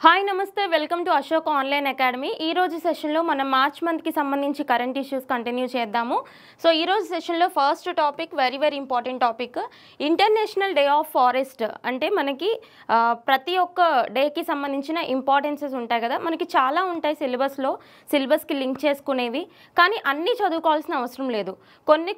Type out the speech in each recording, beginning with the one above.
Hi నమస్తే welcome to Ashok online academy. ఈ రోజు సెషన్లో మనం మార్చ్ మంత్కి సంబంధించి కరెంట్ ఇష్యూస్ కంటిన్యూ చేద్దాము. సో ఈ రోజు సెషన్లో first topic very important topic, international day of forest. అంటే మనకి ప్రతి ఒక్క డేకి సంబంధించిన ఇంపార్టెన్సెస్ ఉంటాయి కదా, మనకి చాలా ఉంటాయి సిలబస్కి లింక్ చేసుకునేవి, కానీ అన్నీ చదువుకోవాల్సిన అవసరం లేదు.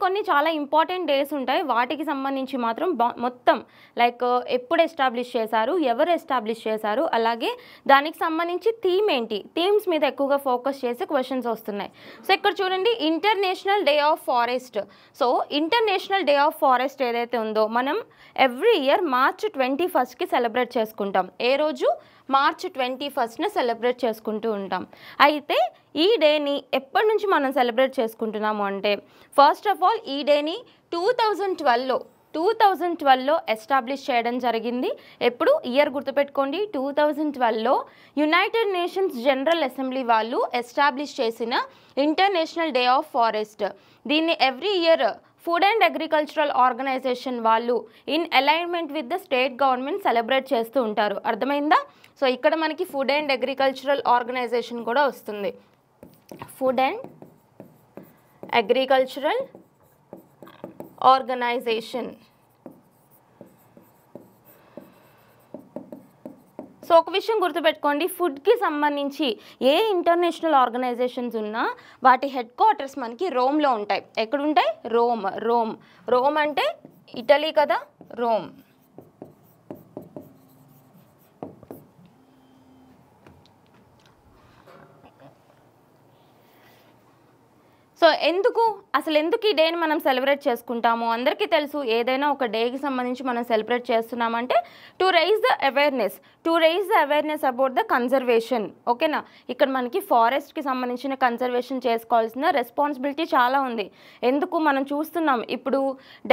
కొన్ని చాలా ఇంపార్టెంట్ డేస్ ఉంటాయి, వాటికి సంబంధించి మాత్రం మొత్తం లైక్ ఎప్పుడు ఎస్టాబ్లిష్ చేశారు, ఎవరు ఎస్టాబ్లిష్ చేశారు, అలాగే దానికి సంబంధించి థీమ్ ఏంటి, థీమ్స్ మీద ఎక్కువగా ఫోకస్ చేసి క్వశ్చన్స్ వస్తున్నాయి. సో ఇక్కడ చూడండి, international day of forest. So international day of forest ఏదైతే ఉందో మనం ఎవ్రీ ఇయర్ మార్చ్ 21కి సెలబ్రేట్ చేసుకుంటాం. ఏ రోజు? మార్చ్ 21న సెలబ్రేట్ చేసుకుంటూ ఉంటాం. అయితే ఈ డేని ఎప్పటి నుంచి మనం సెలబ్రేట్ చేసుకుంటున్నాము అంటే, ఫస్ట్ ఆఫ్ ఆల్ ఈ డేని 2012లో ఎస్టాబ్లిష్ చేయడం జరిగింది. ఎప్పుడు? ఇయర్ గుర్తుపెట్టుకోండి, 2012లో యునైటెడ్ నేషన్స్ జనరల్ అసెంబ్లీ వాళ్ళు ఎస్టాబ్లిష్ చేసిన ఇంటర్నేషనల్ డే ఆఫ్ ఫారెస్ట్. దీన్ని every year food and agricultural organisation వాళ్ళు in alignment with the state government celebrate చేస్తూ ఉంటారు. అర్థమైందా? సో ఇక్కడ మనకి ఫుడ్ అండ్ అగ్రికల్చరల్ ఆర్గనైజేషన్ కూడా వస్తుంది. Food and agricultural organization. So ఒక విషయం గుర్తుపెట్టుకోండి, ఫుడ్కి సంబంధించి ఏ ఇంటర్నేషనల్ ఆర్గనైజేషన్స్ ఉన్నా వాటి హెడ్ క్వార్టర్స్ మనకి రోమ్లో ఉంటాయి. ఎక్కడుంటాయి? రోమ్ అంటే ఇటలీ కదా, రోమ్. సో ఎందుకు ఈ డేని మనం సెలబ్రేట్ చేసుకుంటాము? అందరికీ తెలుసు, ఏదైనా ఒక డేకి సంబంధించి మనం సెలబ్రేట్ చేస్తున్నామంటే to raise the awareness about the conservation. ఓకేనా? ఇక్కడ మనకి ఫారెస్ట్కి సంబంధించిన కన్జర్వేషన్ చేసుకోవాల్సిన రెస్పాన్సిబిలిటీ చాలా ఉంది. ఎందుకు? మనం చూస్తున్నాం ఇప్పుడు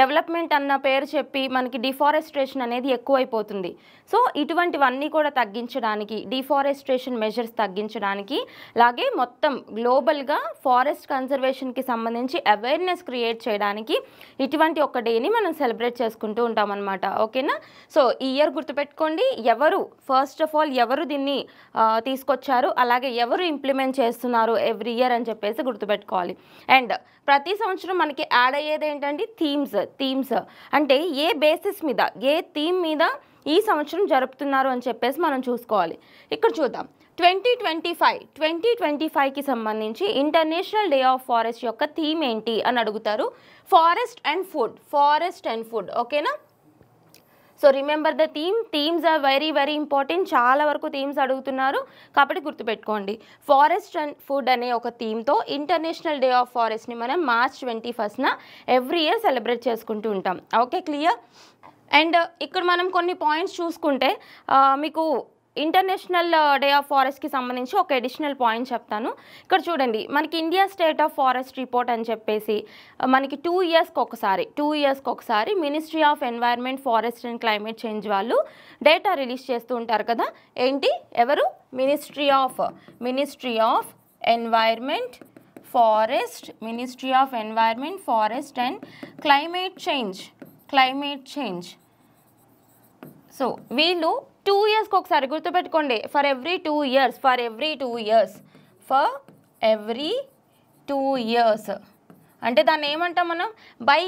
డెవలప్మెంట్ అన్న పేరు చెప్పి మనకి డిఫారెస్ట్రేషన్ అనేది ఎక్కువైపోతుంది. సో ఇటువంటివన్నీ కూడా తగ్గించడానికి, డిఫారెస్ట్రేషన్ మెజర్స్ తగ్గించడానికి, అలాగే మొత్తం గ్లోబల్గా ఫారెస్ట్ కన్జర్వేషన్కి సంబంధించి అవేర్నెస్ క్రియేట్ చేయడానికి ఇటువంటి ఒక డేని మనం సెలబ్రేట్ చేసుకుంటూ ఉంటాం అనమాట. ఓకేనా? సో ఈ ఇయర్ గుర్తుపెట్టుకోండి, ఫస్ట్ ఆఫ్ ఆల్ ఎవరు దీన్ని తీసుకొచ్చారు, అలాగే ఎవరు ఇంప్లిమెంట్ చేస్తున్నారు ఎవ్రీ ఇయర్ అని చెప్పేసి గుర్తుపెట్టుకోవాలి. అండ్ ప్రతి సంవత్సరం మనకి యాడ్ అయ్యేది ఏంటంటే థీమ్స్ అంటే ఏ బేసిస్ మీద, ఏ థీమ్ మీద ఈ సంవత్సరం జరుపుతున్నారు అని చెప్పేసి మనం చూసుకోవాలి. ఇక్కడ చూద్దాం, 2025కి సంబంధించి ఇంటర్నేషనల్ డే ఆఫ్ ఫారెస్ట్ యొక్క థీమ్ ఏంటి అని అడుగుతారు. Forest and food. ఓకేనా? So remember the themes are very important. చాలా వరకు థీమ్స్ అడుగుతున్నారు కాబట్టి గుర్తుపెట్టుకోండి. ఫారెస్ట్ అండ్ ఫుడ్ అనే ఒక థీమ్తో ఇంటర్నేషనల్ డే ఆఫ్ ఫారెస్ట్ని మనం మార్చ్ 21న ఎవ్రీ ఇయర్ సెలబ్రేట్ చేసుకుంటూ ఉంటాం. Okay, clear? అండ్ ఇక్కడ మనం కొన్ని పాయింట్స్ చూసుకుంటే మీకు ఇంటర్నేషనల్ డే ఆఫ్ ఫారెస్ట్కి సంబంధించి ఒక అడిషనల్ పాయింట్ చెప్తాను. ఇక్కడ చూడండి, మనకి India state of forest report అని చెప్పేసి మనకి 2 ఇయర్స్కి ఒకసారి ministry of environment, forest and climate change వాళ్ళు డేటా రిలీజ్ చేస్తూ ఉంటారు కదా. ఏంటి? ఎవరు? Ministry of environment, forest and climate change. So వీళ్ళు 2 ఇయర్స్కి ఒకసారి, గుర్తుపెట్టుకోండి, ఫర్ ఎవ్రీ 2 ఇయర్స్ అంటే దాన్ని ఏమంటాం మనం? బై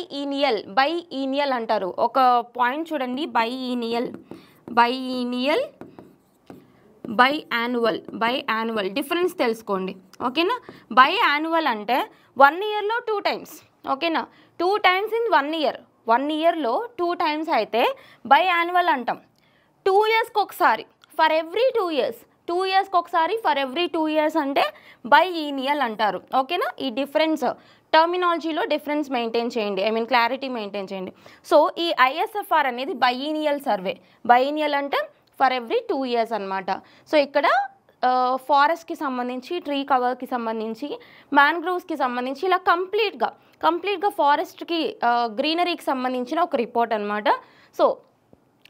ఈనియల్ అంటారు. ఒక పాయింట్ చూడండి, బై ఈనియల్ బై యాన్యువల్ డిఫరెన్స్ తెలుసుకోండి. ఓకేనా? బై యాన్యువల్ అంటే 1 ఇయర్లో 2 టైమ్స్. ఓకేనా? 2 టైమ్స్ ఇన్ 1 ఇయర్. 1 ఇయర్లో 2 టైమ్స్ అయితే బై యాన్యువల్ అంటాం. 2 ఇయర్స్కి ఒకసారి, ఫర్ ఎవ్రీ 2 ఇయర్స్. 2 ఇయర్స్కి ఒకసారి ఫర్ ఎవ్రీ 2 ఇయర్స్ అంటే బై ఈనియల్ అంటారు. ఓకేనా? ఈ డిఫరెన్స్ టర్మినాలజీలో డిఫరెన్స్ మెయింటైన్ చేయండి, క్లారిటీ మెయింటైన్ చేయండి. సో ఈ ISFR అనేది బైఈనియల్ సర్వే. బైఈనియల్ అంటే ఫర్ ఎవ్రీ 2 ఇయర్స్ అనమాట. సో ఇక్కడ ఫారెస్ట్కి సంబంధించి, ట్రీ కవర్కి సంబంధించి, మ్యాంగ్రోవ్స్కి సంబంధించి ఇలా కంప్లీట్గా ఫారెస్ట్కి గ్రీనరీకి సంబంధించిన ఒక రిపోర్ట్ అనమాట. సో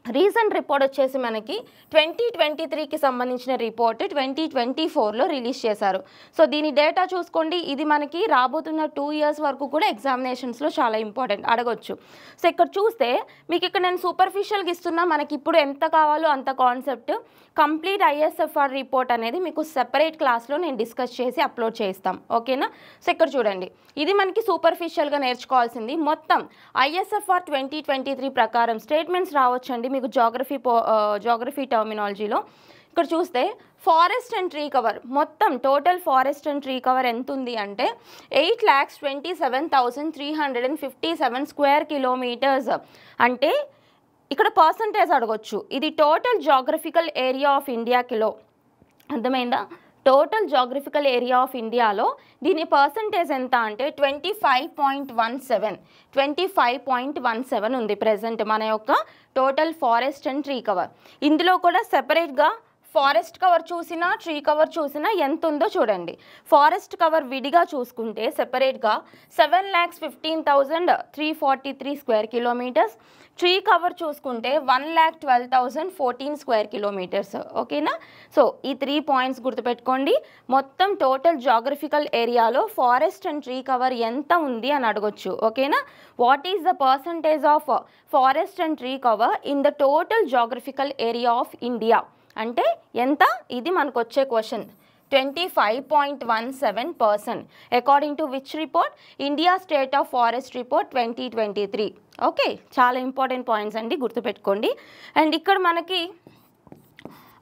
రీసెంట్ రిపోర్ట్ వచ్చేసి మనకి 2023కి సంబంధించిన రిపోర్ట్ 2024లో రిలీజ్ చేశారు. సో దీని డేటా చూసుకోండి. ఇది మనకి రాబోతున్న 2 ఇయర్స్ వరకు కూడా ఎగ్జామినేషన్స్లో చాలా ఇంపార్టెంట్, అడగొచ్చు. సో ఇక్కడ చూస్తే మీకు ఇక్కడ నేను సూపర్ఫిషియల్గా ఇస్తున్నా, మనకి ఇప్పుడు ఎంత కావాలో అంత కాన్సెప్ట్. కంప్లీట్ ISFR రిపోర్ట్ అనేది మీకు సెపరేట్ క్లాస్లో నేను డిస్కస్ చేసి అప్లోడ్ చేస్తాం, ఓకేనా. సో ఇక్కడ చూడండి, ఇది మనకి సూపర్ఫిషియల్గా నేర్చుకోవాల్సింది. మొత్తం ISFR 2023 ప్రకారం స్టేట్మెంట్స్ రావచ్చండి మీకు జాగ్రఫీ టర్మినాలజీలో. ఇక్కడ చూస్తే ఫారెస్ట్ అండ్ ట్రీ కవర్, మొత్తం total forest and tree cover ఎంత ఉంది అంటే 8,27,357 స్క్వేర్ కిలోమీటర్స్. అంటే ఇక్కడ పర్సంటేజ్ అడగొచ్చు. ఇది టోటల్ జాగ్రఫికల్ ఏరియా ఆఫ్ ఇండియాకిలో, అర్థమైందా? టోటల్ జాగ్రఫికల్ ఏరియా ఆఫ్ ఇండియాలో దీని పర్సంటేజ్ ఎంత అంటే 25.17 ఉంది ప్రెజెంట్ మన యొక్క total forest and tree cover. ఇందులో కూడా సెపరేట్గా ఫారెస్ట్ కవర్ చూసినా ట్రీ కవర్ చూసినా ఎంత ఉందో చూడండి. ఫారెస్ట్ కవర్ విడిగా చూసుకుంటే సెపరేట్గా 7,15,343 స్క్వేర్ కిలోమీటర్స్, ట్రీ కవర్ చూసుకుంటే 1,12,014 స్క్వేర్ కిలోమీటర్స్, ఓకేనా. సో ఈ 3 పాయింట్స్ గుర్తుపెట్టుకోండి. మొత్తం టోటల్ జాగ్రఫికల్ ఏరియాలో ఫారెస్ట్ అండ్ ట్రీ కవర్ ఎంత ఉంది అని అడగొచ్చు, ఓకేనా. What is the percentage of forest and tree cover in the total geographical area of India అంటే ఎంత? ఇది మనకు వచ్చే question. 25.17% according to which report? India state of forest report 2023. Okay, చాలా ఇంపార్టెంట్ పాయింట్స్ అండి, గుర్తుపెట్టుకోండి. అండ్ ఇక్కడ మనకి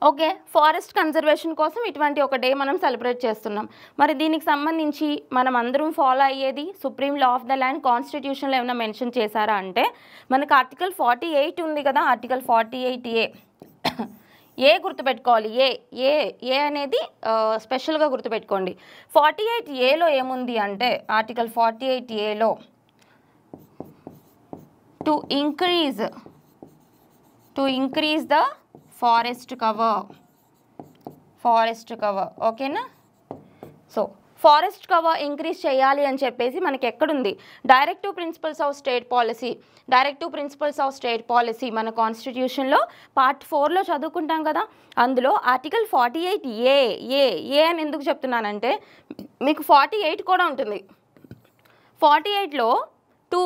ఓకే ఫారెస్ట్ కన్జర్వేషన్ కోసం ఇటువంటి ఒక డే మనం సెలబ్రేట్ చేస్తున్నాం. మరి దీనికి సంబంధించి మనం అందరం ఫాలో అయ్యేది supreme law of the land, కాన్స్టిట్యూషన్లో ఏమైనా మెన్షన్ చేశారా అంటే మనకు ఆర్టికల్ 48 ఉంది కదా, ఆర్టికల్ 48A ఏ గుర్తుపెట్టుకోవాలి. ఏ అనేది స్పెషల్గా గుర్తుపెట్టుకోండి. 48Aలో ఏముంది అంటే ఆర్టికల్ 48Aలో to increase the forest cover, ఓకేనా. సో ఫారెస్ట్ కవర్ ఇంక్రీజ్ చేయాలి అని చెప్పేసి మనకి ఎక్కడుంది? Directive principles of state policy మన కాన్స్టిట్యూషన్లో పార్ట్ 4లో చదువుకుంటాం కదా. అందులో ఆర్టికల్ 48A అని ఎందుకు చెప్తున్నానంటే మీకు 48 కూడా ఉంటుంది. 48లో to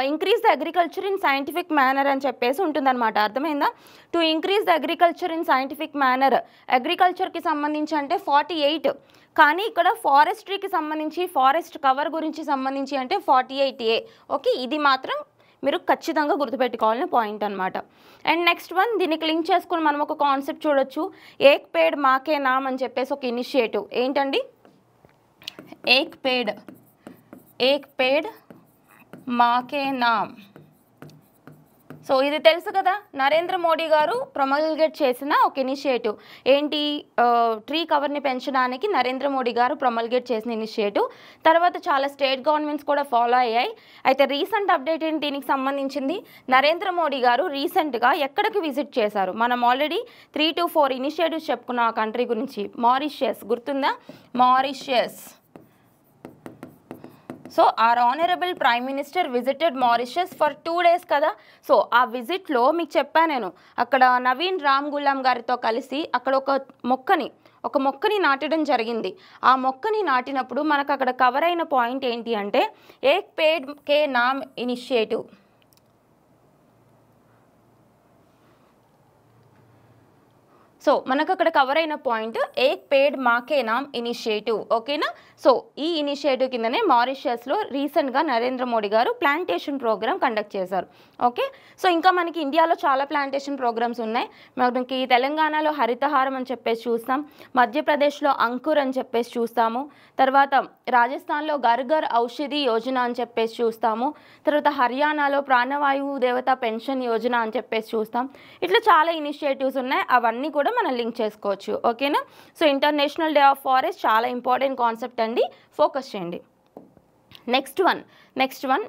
increase the agriculture in scientific manner అని చెప్పేసి ఉంటుందన్నమాట, అర్థమైందా? To increase the agriculture in scientific manner, అగ్రికల్చర్కి సంబంధించి అంటే 48, కానీ ఇక్కడ ఫారెస్ట్రీకి సంబంధించి ఫారెస్ట్ కవర్ గురించి సంబంధించి అంటే 48A. ఓకే, ఇది మాత్రం మీరు ఖచ్చితంగా గుర్తుపెట్టుకోవాలని పాయింట్ అనమాట. అండ్ నెక్స్ట్ వన్, దీనికి లింక్ చేసుకుని మనం ఒక కాన్సెప్ట్ చూడొచ్చు. ఏక్ పేడ్ మాకే నామ్ అని చెప్పేసి ఒక ఇనిషియేటివ్. ఏంటండి? ఏక్ పేడ్ మాకే నామ్. సో ఇది తెలుసు కదా, నరేంద్ర మోడీ గారు ప్రొమల్గేట్ చేసిన ఒక ఇనిషియేటివ్. ఏంటి? ట్రీ కవర్ని పెంచడానికి నరేంద్ర మోడీ గారు ప్రొమల్గేట్ చేసిన ఇనిషియేటివ్. తర్వాత చాలా స్టేట్ గవర్నమెంట్స్ కూడా ఫాలో అయ్యాయి. అయితే రీసెంట్ అప్డేట్ ఏంటి దీనికి సంబంధించింది? నరేంద్ర మోడీ గారు రీసెంట్గా ఎక్కడికి విజిట్ చేశారు? మనం ఆల్రెడీ 3 to 4 ఇనిషియేటివ్స్ చెప్పుకున్నాం ఆ కంట్రీ గురించి. మారిషియస్, గుర్తుందా? Mauritius. So are honourable prime minister visited Mauritius for 2 days కదా. సో ఆ విజిట్లో మీకు చెప్పాను నేను, అక్కడ నవీన్ రామ్ గులాం గారితో కలిసి అక్కడ ఒక మొక్కని నాటడం జరిగింది. ఆ మొక్కని నాటినప్పుడు మనకు అక్కడ కవర్ అయిన పాయింట్ ఏంటి అంటే ఏక్ పేడ్ కే నామ్ ఇనిషియేటివ్. సో మనకు అక్కడ కవర్ అయిన పాయింట్ ఏక్ పేడ్ మాకే నామ్ ఇనిషియేటివ్, ఓకేనా. సో ఈ ఇనిషియేటివ్ కిందనే మారిషియస్లో రీసెంట్గా నరేంద్ర మోడీ గారు ప్లాంటేషన్ ప్రోగ్రామ్ కండక్ట్ చేశారు. ఓకే, సో ఇంకా మనకి ఇండియాలో చాలా ప్లాంటేషన్ ప్రోగ్రామ్స్ ఉన్నాయి. మనకి తెలంగాణలో హరితహారం అని చెప్పేసి చూస్తాం, మధ్యప్రదేశ్లో అంకుర్ అని చెప్పేసి చూస్తాము, తర్వాత రాజస్థాన్లో ఘర్ ఘర్ ఔషధి యోజన అని చెప్పేసి చూస్తాము, తర్వాత హర్యానాలో ప్రాణవాయువు దేవత పెన్షన్ యోజన అని చెప్పేసి చూస్తాం. ఇట్లా చాలా ఇనిషియేటివ్స్ ఉన్నాయి, అవన్నీ కూడా మనం లింక్ చేసుకోవచ్చు, ఓకేనా. So international day of forest చాలా ఇంపార్టెంట్ కాన్సెప్ట్ అండి, ఫోకస్ చేయండి. నెక్స్ట్ వన్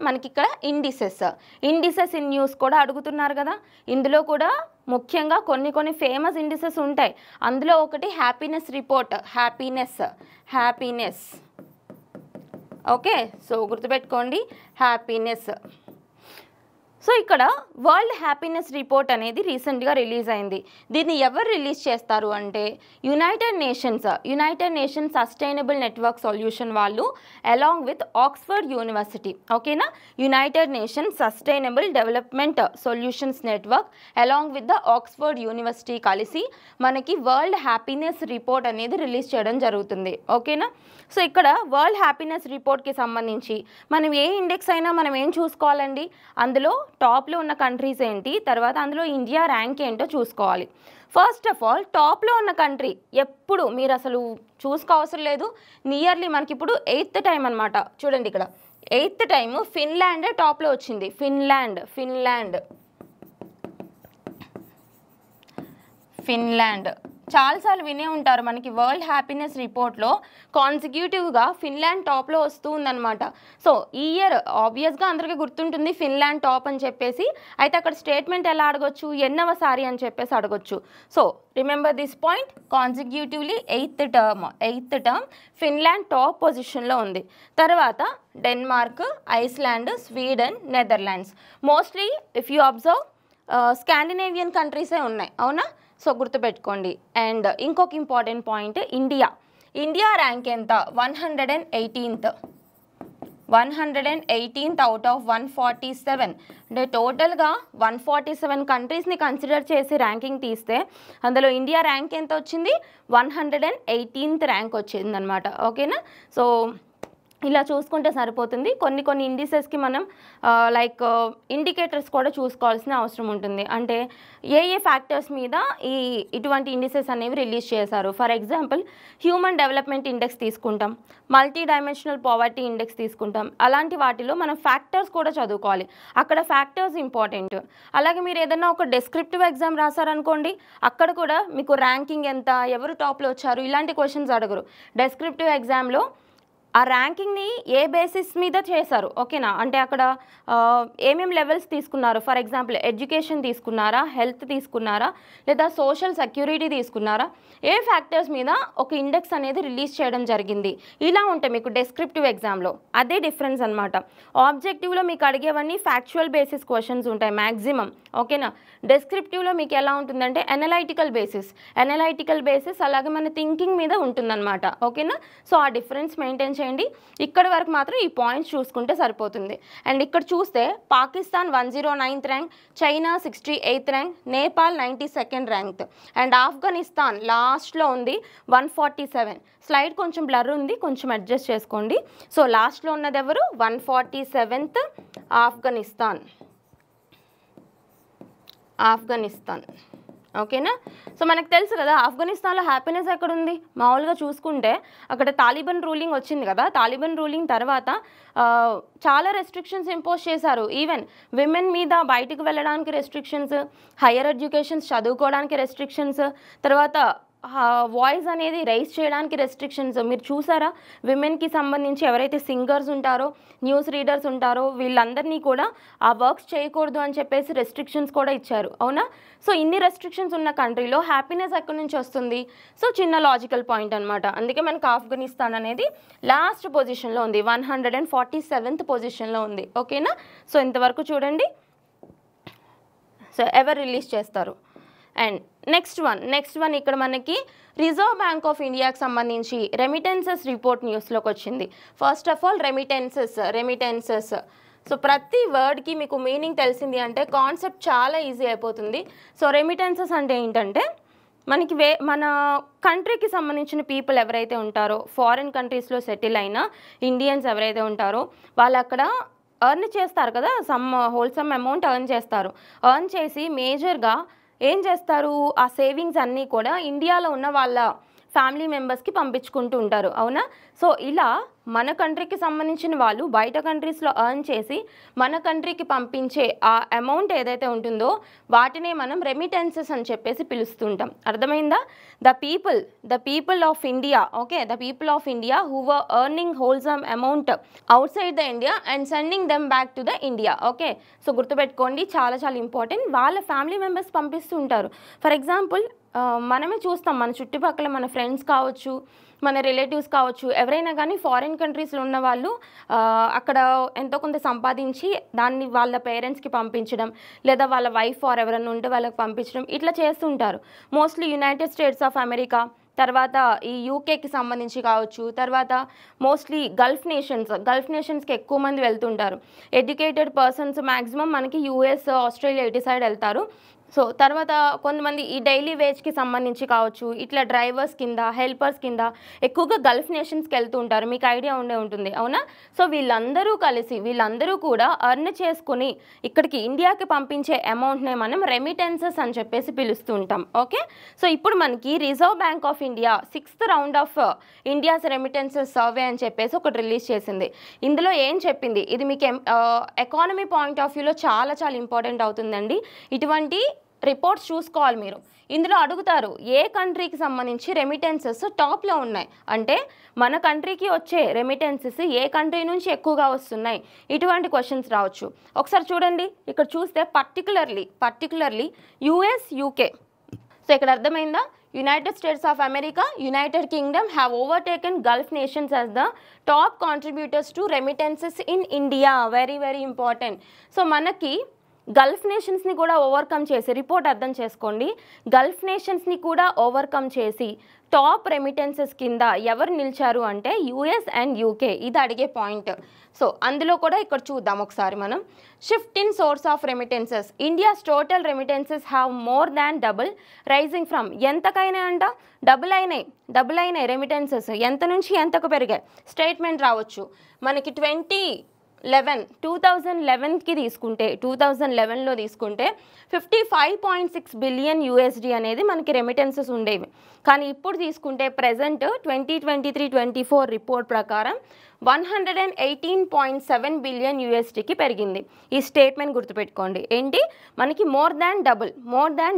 మనకి ఇక్కడ ఇండిసెస్ ఇన్ న్యూస్ కూడా అడుగుతున్నారు కదా. ఇందులో కూడా ముఖ్యంగా కొన్ని ఫేమస్ ఇండిసెస్ ఉంటాయి. అందులో ఒకటి happiness report, happiness. Okay, so గుర్తుపెట్టుకోండి హ్యాపీనెస్. సో ఇక్కడ వరల్డ్ హ్యాపీనెస్ రిపోర్ట్ అనేది రీసెంట్గా రిలీజ్ అయింది. దీన్ని ఎవరు రిలీజ్ చేస్తారు అంటే United nations sustainable network solution వాళ్ళు అలాంగ్ విత్ ఆక్స్ఫర్డ్ యూనివర్సిటీ, ఓకేనా, United nations sustainable development solutions network along with the Oxford university కలిసి మనకి వరల్డ్ హ్యాపీనెస్ రిపోర్ట్ అనేది రిలీజ్ చేయడం జరుగుతుంది, ఓకేనా. సో ఇక్కడ వరల్డ్ హ్యాపీనెస్ రిపోర్ట్కి సంబంధించి మనం ఏ ఇండెక్స్ అయినా మనం ఏం చూసుకోవాలండి, అందులో టాప్లో ఉన్న కంట్రీస్ ఏంటి, తర్వాత అందులో ఇండియా ర్యాంక్ ఏంటో చూసుకోవాలి. ఫస్ట్ ఆఫ్ ఆల్ టాప్లో ఉన్న కంట్రీ ఎప్పుడు మీరు అసలు చూసుకోవసరం లేదు, నియర్లీ మనకి ఇప్పుడు 8th టైం అనమాట. చూడండి ఇక్కడ 8th టైము ఫిన్లాండ్ టాప్లో వచ్చింది. ఫిన్లాండ్ చాలాసార్లు వినే ఉంటారు, మనకి వరల్డ్ హ్యాపీనెస్ రిపోర్ట్లో కాన్సిక్యూటివ్గా ఫిన్లాండ్ టాప్లో వస్తూ ఉందన్నమాట. సో ఈ ఇయర్ ఆబ్వియస్గా అందరికీ గుర్తుంటుంది ఫిన్లాండ్ టాప్ అని చెప్పేసి. అయితే అక్కడ స్టేట్మెంట్ ఎలా అడగొచ్చు, ఎన్నవసారి అని చెప్పేసి అడగొచ్చు. So remember this point, consecutively 8th term Finland top పొజిషన్లో ఉంది. తర్వాత Denmark, Iceland, Sweden, Netherlands. Mostly if you observe Scandinavian కంట్రీసే ఉన్నాయి, అవునా. సో గుర్తుపెట్టుకోండి. అండ్ ఇంకొక ఇంపార్టెంట్ పాయింట్, ఇండియా ర్యాంక్ ఎంత, 118th అవుట్ ఆఫ్ 147. అంటే టోటల్గా 147 కంట్రీస్ని కన్సిడర్ చేసి ర్యాంకింగ్ తీస్తే అందులో ఇండియా ర్యాంక్ ఎంత వచ్చింది, 118th ర్యాంక్ వచ్చిందనమాట, ఓకేనా. సో ఇలా చూసుకుంటే సరిపోతుంది. కొన్ని ఇండిసెస్కి మనం లైక్ ఇండికేటర్స్ కూడా చూసుకోవాల్సిన అవసరం ఉంటుంది. అంటే ఏ ఫ్యాక్టర్స్ మీద ఇటువంటి ఇండిసెస్ అనేవి రిలీజ్ చేశారు. For example human development index తీసుకుంటాం, మల్టీ డైమెన్షనల్ పావర్టీ ఇండెక్స్ తీసుకుంటాం. అలాంటి వాటిలో మనం ఫ్యాక్టర్స్ కూడా చదువుకోవాలి, అక్కడ ఫ్యాక్టర్స్ ఇంపార్టెంట్. అలాగే మీరు ఏదైనా ఒక డెస్క్రిప్టివ్ ఎగ్జామ్ రాశారనుకోండి, అక్కడ కూడా మీకు ర్యాంకింగ్ ఎంత, ఎవరు టాప్లో వచ్చారు, ఇలాంటి క్వశ్చన్స్ అడగరు. డెస్క్రిప్టివ్ ఎగ్జామ్లో ఆ ర్యాంకింగ్ని ఏ బేసిస్ మీద చేశారు, ఓకేనా. అంటే అక్కడ ఏమేమి లెవెల్స్ తీసుకున్నారు, ఫర్ ఎగ్జాంపుల్ ఎడ్యుకేషన్ తీసుకున్నారా, హెల్త్ తీసుకున్నారా, లేదా సోషల్ సెక్యూరిటీ తీసుకున్నారా, ఏ ఫ్యాక్టర్స్ మీద ఒక ఇండెక్స్ అనేది రిలీజ్ చేయడం జరిగింది. ఇలా ఉంటాయి మీకు డెస్క్రిప్టివ్ ఎగ్జామ్లో. అదే డిఫరెన్స్ అనమాట. ఆబ్జెక్టివ్లో మీకు అడిగేవన్నీ ఫ్యాక్చువల్ బేసిస్ క్వశ్చన్స్ ఉంటాయి మ్యాక్సిమం, ఓకేనా. డెస్క్రిప్టివ్లో మీకు ఎలా ఉంటుందంటే అనలైటికల్ బేసిస్ అలాగే మన థింకింగ్ మీద ఉంటుందన్నమాట, ఓకేనా. సో ఆ డిఫరెన్స్ మెయింటైన్ చేయండి. ఇక్కడ వరకు మాత్రం ఈ పాయింట్స్ చూసుకుంటే సరిపోతుంది. అండ్ ఇక్కడ చూస్తే Pakistan 109th rank, China 68th rank, Nepal 92nd rank, and Afghanistan లాస్ట్లో ఉంది 147. స్లైడ్ కొంచెం బ్లర్ ఉంది, కొంచెం అడ్జస్ట్ చేసుకోండి. సో లాస్ట్లో ఉన్నది ఎవరు, 147th ఆఫ్ఘనిస్తాన్, ఓకేనా. సో మనకు తెలుసు కదా ఆఫ్ఘనిస్తాన్లో హ్యాపీనెస్ ఎక్కడ ఉంది. మామూలుగా చూసుకుంటే అక్కడ తాలిబాన్ రూలింగ్ వచ్చింది కదా, తాలిబాన్ రూలింగ్ తర్వాత చాలా రెస్ట్రిక్షన్స్ ఇంపోజ్ చేశారు. ఈవెన్ విమెన్ మీద బయటకు వెళ్ళడానికి రెస్ట్రిక్షన్స్, హయ్యర్ ఎడ్యుకేషన్స్ చదువుకోవడానికి రెస్ట్రిక్షన్స్, తర్వాత వాయిస్ అనేది రైజ్ చేయడానికి రెస్ట్రిక్షన్స్. మీరు చూసారా, విమెన్కి సంబంధించి ఎవరైతే సింగర్స్ ఉంటారో, న్యూస్ రీడర్స్ ఉంటారో వీళ్ళందరినీ కూడా ఆ వర్క్స్ చేయకూడదు అని చెప్పేసి రెస్ట్రిక్షన్స్ కూడా ఇచ్చారు, అవునా. సో ఇన్ని రెస్ట్రిక్షన్స్ ఉన్న కంట్రీలో హ్యాపీనెస్ ఎక్కడి నుంచి వస్తుంది. సో చిన్న లాజికల్ పాయింట్ అనమాట. అందుకే మనకు ఆఫ్ఘనిస్తాన్ అనేది లాస్ట్ పొజిషన్లో ఉంది, 147th పొజిషన్లో ఉంది, ఓకేనా. సో ఇంతవరకు చూడండి. సో ఎవరు రిలీజ్ చేస్తారు. అండ్ నెక్స్ట్ వన్ ఇక్కడ మనకి రిజర్వ్ బ్యాంక్ ఆఫ్ ఇండియాకి సంబంధించి రెమిటెన్సెస్ రిపోర్ట్ న్యూస్లోకి వచ్చింది. First of all remittances. So ప్రతి వర్డ్కి మీకు మీనింగ్ తెలిసింది అంటే కాన్సెప్ట్ చాలా ఈజీ అయిపోతుంది. సో రెమిటెన్సెస్ అంటే ఏంటంటే మనకి మన కంట్రీకి సంబంధించిన పీపుల్ ఎవరైతే ఉంటారో, ఫారిన్ కంట్రీస్లో సెటిల్ అయిన ఇండియన్స్ ఎవరైతే ఉంటారో వాళ్ళు అక్కడ ఎర్న్ చేస్తారు కదా, హోల్సమ్ అమౌంట్ ఎర్న్ చేస్తారు. ఎర్న్ చేసి మేజర్గా ఏం చేస్తారు, ఆ సేవింగ్స్ అన్నీ కూడా ఇండియాలో ఉన్న వాళ్ళ ఫ్యామిలీ మెంబర్స్కి పంపించుకుంటూ ఉంటారు, అవునా. సో ఇలా మన కంట్రీకి సంబంధించిన వాళ్ళు బయట కంట్రీస్లో ఎర్న్ చేసి మన కంట్రీకి పంపించే ఆ అమౌంట్ ఏదైతే ఉంటుందో వాటినే మనం రెమిటెన్సెస్ అని చెప్పేసి పిలుస్తుంటాం. అర్థమైందా. The people of India, okay, the people of India who were earning wholesome amount out side the India and sending them back to the India, okay. So గుర్తుపెట్టుకోండి, చాలా చాలా ఇంపార్టెంట్. వాళ్ళ ఫ్యామిలీ మెంబర్స్ పంపిస్తూ ఉంటారు. For example మనమే చూస్తాం, మన చుట్టుపక్కల మన ఫ్రెండ్స్ కావచ్చు, మన రిలేటివ్స్ కావచ్చు, ఎవరైనా కానీ ఫారిన్ ఫారిన్ కంట్రీస్లో ఉన్న వాళ్ళు అక్కడ ఎంతో కొంత సంపాదించి దాన్ని వాళ్ళ పేరెంట్స్కి పంపించడం, లేదా వాళ్ళ వైఫ్ ఆర్ ఎవరైనా ఉంటే వాళ్ళకి పంపించడం, ఇట్లా చేస్తుంటారు. Mostly United states of America, తర్వాత ఈ యూకేకి సంబంధించి కావచ్చు, తర్వాత మోస్ట్లీ గల్ఫ్ నేషన్స్కి ఎక్కువ మంది వెళ్తుంటారు. ఎడ్యుకేటెడ్ పర్సన్స్ మ్యాక్సిమం మనకి యూఎస్, ఆస్ట్రేలియా ఇటు సైడ్ వెళ్తారు. సో తర్వాత కొంతమంది ఈ డైలీ వేజ్కి సంబంధించి కావచ్చు, ఇట్లా డ్రైవర్స్ కింద, హెల్పర్స్ కింద ఎక్కువగా గల్ఫ్ నేషన్స్కి వెళ్తూ ఉంటారు. మీకు ఐడియా ఉంటుంది, అవునా? సో వీళ్ళందరూ కూడా ఎర్న్ చేసుకుని ఇక్కడికి ఇండియాకి పంపించే అమౌంట్నే మనం రెమిటెన్సెస్ అని చెప్పేసి పిలుస్తూ ఉంటాం. ఓకే, సో ఇప్పుడు మనకి reserve Bank of India 6th round of India's remittances survey అని చెప్పేసి ఒకటి రిలీజ్ చేసింది. ఇందులో ఏం చెప్పింది, ఇది మీకు ఎకానమీ పాయింట్ ఆఫ్ వ్యూలో చాలా చాలా ఇంపార్టెంట్ అవుతుందండి. ఇటువంటి రిపోర్ట్స్ చూసుకోవాలి మీరు. ఇందులో అడుగుతారు ఏ కంట్రీకి సంబంధించి రెమిటెన్సెస్ టాప్లో ఉన్నాయి అంటే మన కంట్రీకి వచ్చే రెమిటెన్సెస్ ఏ కంట్రీ నుంచి ఎక్కువగా వస్తున్నాయి, ఇటువంటి క్వశ్చన్స్ రావచ్చు. ఒకసారి చూడండి, ఇక్కడ చూస్తే పర్టికులర్లీ యుఎస్, యూకే. సో ఇక్కడ అర్థమైందా? United states of America, United Kingdom have overtaken Gulf nations as the top contributors to remittances in India. Very very important. So మనకి గల్ఫ్ నేషన్స్ని కూడా ఓవర్కమ్ చేసి, రిపోర్ట్ అర్థం చేసుకోండి, గల్ఫ్ నేషన్స్ని కూడా ఓవర్కమ్ చేసి top remittances కింద ఎవరు నిలిచారు అంటే యుఎస్ అండ్ యూకే. ఇది అడిగే పాయింట్. సో అందులో కూడా ఇక్కడ చూద్దాం ఒకసారి మనం. Shift in source of remittances, India's total remittances have more than double rising from. ఎంతకైనా అంట డబుల్ అయినాయి రెమిటెన్సెస్. ఎంత నుంచి ఎంతకు పెరిగాయి స్టేట్మెంట్ రావచ్చు. మనకి 2011కి తీసుకుంటే, 2011లో తీసుకుంటే 55.6 బిలియన్ యూఎస్డి అనేది మనకి రెమిటెన్సెస్ ఉండేవి. కానీ ఇప్పుడు తీసుకుంటే ప్రజెంట్ 2023-24 రిపోర్ట్ ప్రకారం 118.7 బిలియన్ యూఎస్డికి పెరిగింది. ఈ స్టేట్మెంట్ గుర్తుపెట్టుకోండి. ఏంటి, మనకి మోర్ దాన్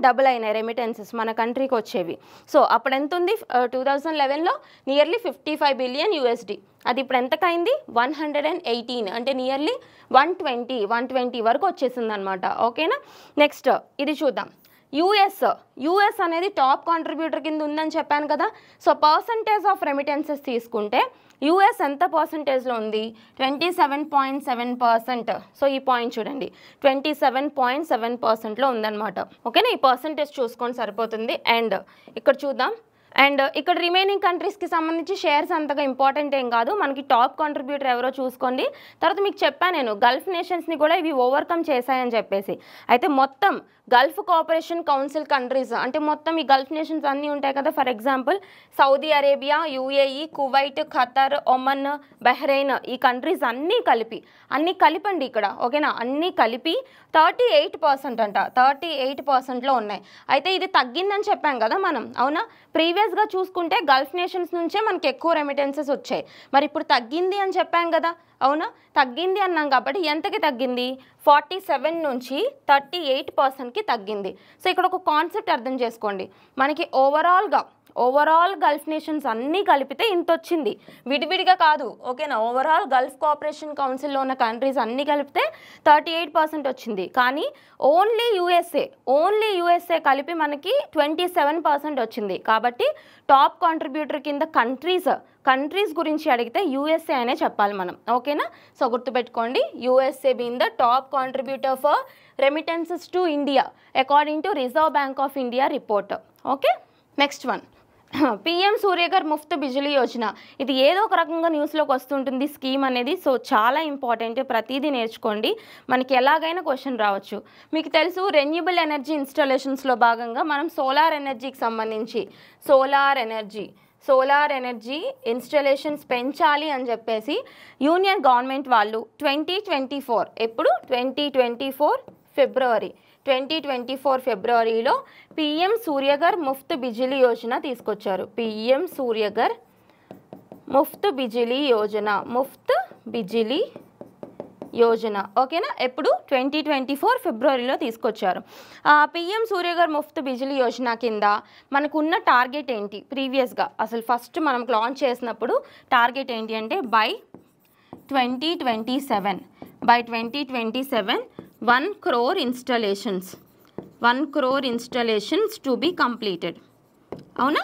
డబుల్ అయినాయి రెమిటెన్సెస్ మన కంట్రీకి వచ్చేవి. సో అప్పుడు ఎంత ఉంది, 2011లో నియర్లీ 55 బిలియన్ యూఎస్డి. అది ఇప్పుడు ఎంతకైంది, 118, అంటే నియర్లీ 120 వరకు వచ్చేసింది అనమాట. ఓకేనా? నెక్స్ట్ ఇది చూద్దాం. యుఎస్ అనేది టాప్ కాంట్రిబ్యూటర్ కింద ఉందని చెప్పాను కదా. సో పర్సంటేజ్ ఆఫ్ రెమిటెన్సెస్ తీసుకుంటే యుఎస్ ఎంత పర్సంటేజ్లో ఉంది, 27.7%. సో ఈ పాయింట్ చూడండి, 27.7%లో ఉందన్నమాట. ఓకేనా? ఈ పర్సంటేజ్ చూసుకొని సరిపోతుంది. అండ్ ఇక్కడ చూద్దాం, అండ్ ఇక్కడ రిమైనింగ్ కంట్రీస్కి సంబంధించి షేర్స్ అంతగా ఇంపార్టెంట్ ఏం కాదు, మనకి టాప్ కాంట్రిబ్యూటర్ ఎవరో చూసుకోండి. తర్వాత మీకు చెప్పాను నేను గల్ఫ్ నేషన్స్ని కూడా ఇవి ఓవర్కమ్ చేశాయని చెప్పేసి. అయితే మొత్తం గల్ఫ్ కోఆపరేషన్ కౌన్సిల్ కంట్రీస్ అంటే మొత్తం ఈ గల్ఫ్ నేషన్స్ అన్నీ ఉంటాయి కదా. For example Saudi Arabia, UAE, Kuwait, Qatar, Oman, Bahrain, ఈ కంట్రీస్ అన్నీ కలిపండి ఇక్కడ. ఓకేనా? అన్నీ కలిపి 38% అంట, 38%లో ఉన్నాయి. అయితే ఇది తగ్గిందని చెప్పాం కదా మనం, అవునా? ప్రీవియస్గా చూసుకుంటే గల్ఫ్ నేషన్స్ నుంచే మనకి ఎక్కువ రెమిటెన్సెస్ వచ్చాయి. మరి ఇప్పుడు తగ్గింది అని చెప్పాం కదా, అవునా? తగ్గింది అన్నాం కాబట్టి ఎంతకి తగ్గింది, 47 నుంచి 38%కి తగ్గింది. సో ఇక్కడ ఒక కాన్సెప్ట్ అర్థం చేసుకోండి, మనకి ఓవరాల్ గల్ఫ్ నేషన్స్ అన్నీ కలిపితే ఇంత వచ్చింది, విడివిడిగా కాదు. ఓకేనా? ఓవరాల్ గల్ఫ్ కోఆపరేషన్ కౌన్సిల్లో ఉన్న కంట్రీస్ అన్నీ కలిపితే 38% వచ్చింది. కానీ ఓన్లీ యూఎస్ఏ కలిపి మనకి 27% వచ్చింది. కాబట్టి టాప్ కాంట్రిబ్యూటర్ కింద కంట్రీస్ గురించి అడిగితే యూఎస్ఏ అనే చెప్పాలి మనం. ఓకేనా? సో గుర్తుపెట్టుకోండి, USA being the top contributor for remittances to India according to Reserve Bank of India report. Okay, next one, PM Suryaghar Muft Bijli Yojana. ఇది ఏదో ఒక రకంగా న్యూస్లోకి వస్తుంటుంది స్కీమ్ అనేది. సో చాలా ఇంపార్టెంట్, ప్రతిదీ నేర్చుకోండి, మనకి ఎలాగైనా క్వశ్చన్ రావచ్చు. మీకు తెలుసు రెన్యూబుల్ ఎనర్జీ ఇన్స్టాలేషన్స్లో భాగంగా మనం సోలార్ ఎనర్జీకి సంబంధించి సోలార్ ఎనర్జీ ఇన్స్టాలేషన్స్ పెంచాలి అని చెప్పేసి యూనియన్ గవర్నమెంట్ వాళ్ళు 2024 ఎప్పుడు 2024 ఫిబ్రవరిలో పిఎం సూర్యఘర్ ముఫ్త్ బిజిలీ యోజన తీసుకొచ్చారు. పిఎం సూర్యఘర్ ముఫ్త్ బిజిలీ యోజన. ఓకేనా? ఎప్పుడు 2024 ఫిబ్రవరిలో తీసుకొచ్చారు. పిఎం సూర్యఘర్ ముఫ్త్ బిజిలీ యోజన కింద మనకున్న టార్గెట్ ఏంటి, ప్రీవియస్గా అసలు ఫస్ట్ మనం లాంచ్ చేసినప్పుడు టార్గెట్ ఏంటి అంటే by 2027 1 crore installations to be completed. అవునా?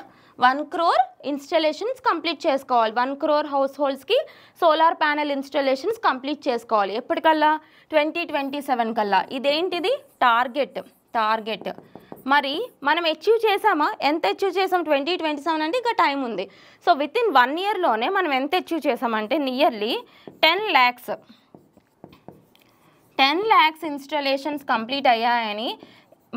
1 crore ఇన్స్టలేషన్స్ కంప్లీట్ చేసుకోవాలి. 1 crore హౌస్ హోల్డ్స్కి సోలార్ ప్యానెల్ ఇన్స్టలేషన్స్ కంప్లీట్ చేసుకోవాలి. ఎప్పటికల్లా 2027 కల్లా. ఇదేంటిది టార్గెట్. మరి మనం అచీవ్ చేసామా? ఎంత అచీవ్ చేసాం? 2027 అంటే ఇంకా టైం ఉంది. సో విత్ ఇన్ 1 yearలోనే మనం ఎంత అచీవ్ చేసామంటే నియర్లీ 10 lakhs ఇన్స్టలేషన్స్ కంప్లీట్ అయ్యాయని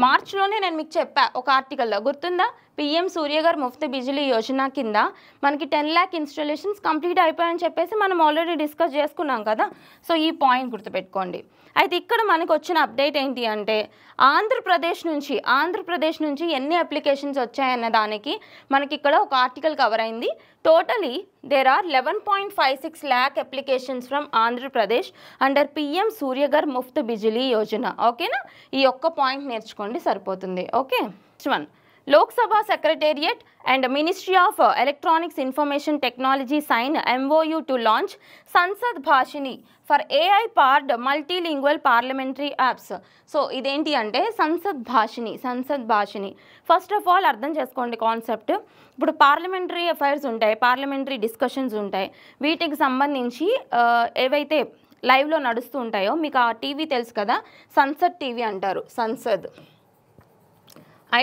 మార్చ్లోనే నేను మీకు చెప్పా ఒక ఆర్టికల్లో, గుర్తుందా? PM సూర్య గారు ముఫ్త్ బిజిలీ యోజన కింద మనకి 10 lakh ఇన్స్టలేషన్స్ కంప్లీట్ అయిపోయాయని చెప్పేసి మనం ఆల్రెడీ డిస్కస్ చేసుకున్నాం కదా. సో ఈ పాయింట్ గుర్తుపెట్టుకోండి. అయితే ఇక్కడ మనకు వచ్చిన అప్డేట్ ఏంటి అంటే ఆంధ్రప్రదేశ్ నుంచి ఎన్ని అప్లికేషన్స్ వచ్చాయన్న దానికి మనకి ఇక్కడ ఒక ఆర్టికల్ కవర్ అయింది. Totally there are 11.56 lakh applications from Andhra Pradesh under PM Surya గారు ముఫ్త్ బిజిలీ యోజన. ఓకేనా? ఈ ఒక్క పాయింట్ నేర్చుకోండి సరిపోతుంది. Okay, next one. Lok-Sabha Secretariat and Ministry of Electronics Information Technology sign MOU to launch Sansad Bhashini for AI-powered multilingual parliamentary apps. So ఇదేంటి అంటే Sansad భాషిని. First of all అర్థం చేసుకోండి కాన్సెప్ట్. ఇప్పుడు పార్లమెంటరీ అఫైర్స్ ఉంటాయి, పార్లమెంటరీ డిస్కషన్స్ ఉంటాయి. వీటికి సంబంధించి ఏవైతే లైవ్లో నడుస్తూ ఉంటాయో మీకు ఆ టీవీ తెలుసు కదా, సంసద్ టీవీ అంటారు. సంసద్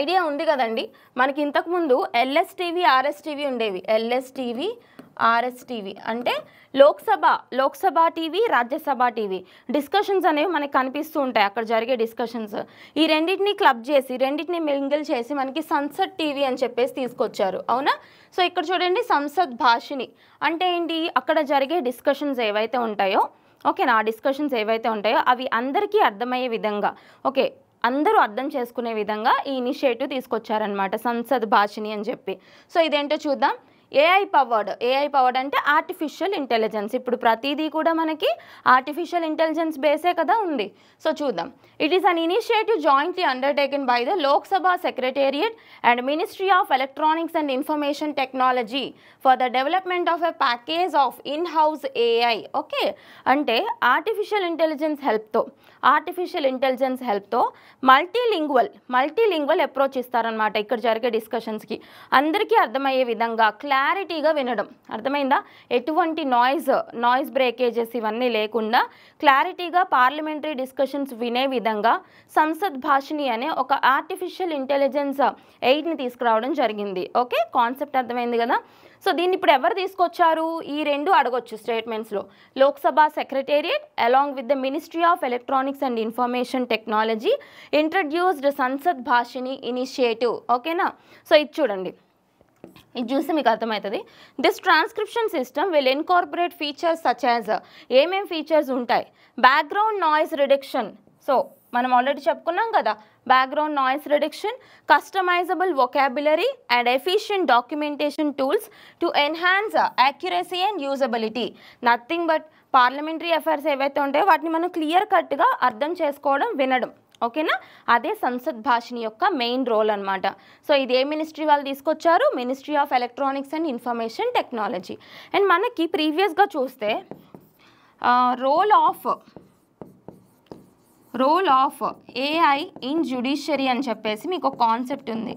ఐడియా ఉంది కదండి. మనకి ఇంతకుముందు LSTV RSTV ఉండేవి. LSTV RSTV అంటే Lok Sabha TV, Rajya Sabha TV discussions అనేవి మనకి కనిపిస్తూ ఉంటాయి. అక్కడ జరిగే డిస్కషన్స్ ఈ రెండింటిని క్లబ్ చేసి, రెండింటిని మింగిల్ చేసి మనకి సంసద్ టీవీ అని చెప్పేసి తీసుకొచ్చారు. అవునా? సో ఇక్కడ చూడండి, సంసద్ భాషిని అంటే ఏంటి? అక్కడ జరిగే డిస్కషన్స్ ఏవైతే ఉంటాయో, ఓకేనా, ఆ డిస్కషన్స్ ఏవైతే ఉంటాయో అవి అందరికీ అర్థమయ్యే విధంగా, ఓకే, అందరూ అర్థం చేసుకునే విధంగా ఈ ఇనిషియేటివ్ తీసుకొచ్చారనమాట, సంసద్ భాషిని అని చెప్పి. సో ఇదేంటో చూద్దాం. AI పవర్డ్ అంటే ఆర్టిఫిషియల్ ఇంటెలిజెన్స్. ఇప్పుడు ప్రతిదీ కూడా మనకి ఆర్టిఫిషియల్ ఇంటెలిజెన్స్ బేసే కదా ఉంది. సో చూద్దాం. It is an initiative jointly undertaken by the Lok Sabha secretariat and ministry of electronics and information technology for the development of a package of in house AI. Okay, అంటే artificial intelligence హెల్ప్తో multilingual approach ఇస్తారనమాట. ఇక్కడ జరిగే డిస్కషన్స్కి అందరికీ అర్థమయ్యే విధంగా క్లారిటీగా వినడం. అర్థమైందా? ఎటువంటి నాయిస్ బ్రేకేజెస్ ఇవన్నీ లేకుండా క్లారిటీగా పార్లమెంటరీ డిస్కషన్స్ వినే విధంగా సంసద్ భాషిని అనే ఒక ఆర్టిఫిషియల్ ఇంటెలిజెన్స్ ఎయిడ్ని తీసుకురావడం జరిగింది. ఓకే, కాన్సెప్ట్ అర్థమైంది కదా. సో దీన్ని ఇప్పుడు ఎవరు తీసుకొచ్చారు? ఈ రెండు అడగొచ్చు స్టేట్మెంట్స్లో. Lok Sabha secretariat along with the ministry of electronics and information technology introduced Sansad భాషిని initiative. ఓకేనా? సో ఇది చూడండి, ఇది చూసి మీకు అర్థమవుతుంది. This transcription system will incorporate features such as, ఏమేం ఫీచర్స్ ఉంటాయి? Background noise reduction. సో మనం ఆల్రెడీ చెప్పుకున్నాం కదా, background noise reduction, customisable vocabulary and efficient documentation tools to enhance accuracy and usability. Nothing but parliamentary affairs ఏవైతే ఉంటాయో వాటిని మనం clear కట్గా అర్థం చేసుకోవడం, వినడం. ఓకేనా? అదే సంసద్ భాషిని యొక్క మెయిన్ రోల్ అనమాట. సో ఇది ఏ మినిస్ట్రీ వాళ్ళు తీసుకొచ్చారు? Ministry of electronics and information technology. And మనకి ప్రీవియస్గా చూస్తే role of AI in judiciary అని చెప్పేసి మీకు ఒక కాన్సెప్ట్ ఉంది.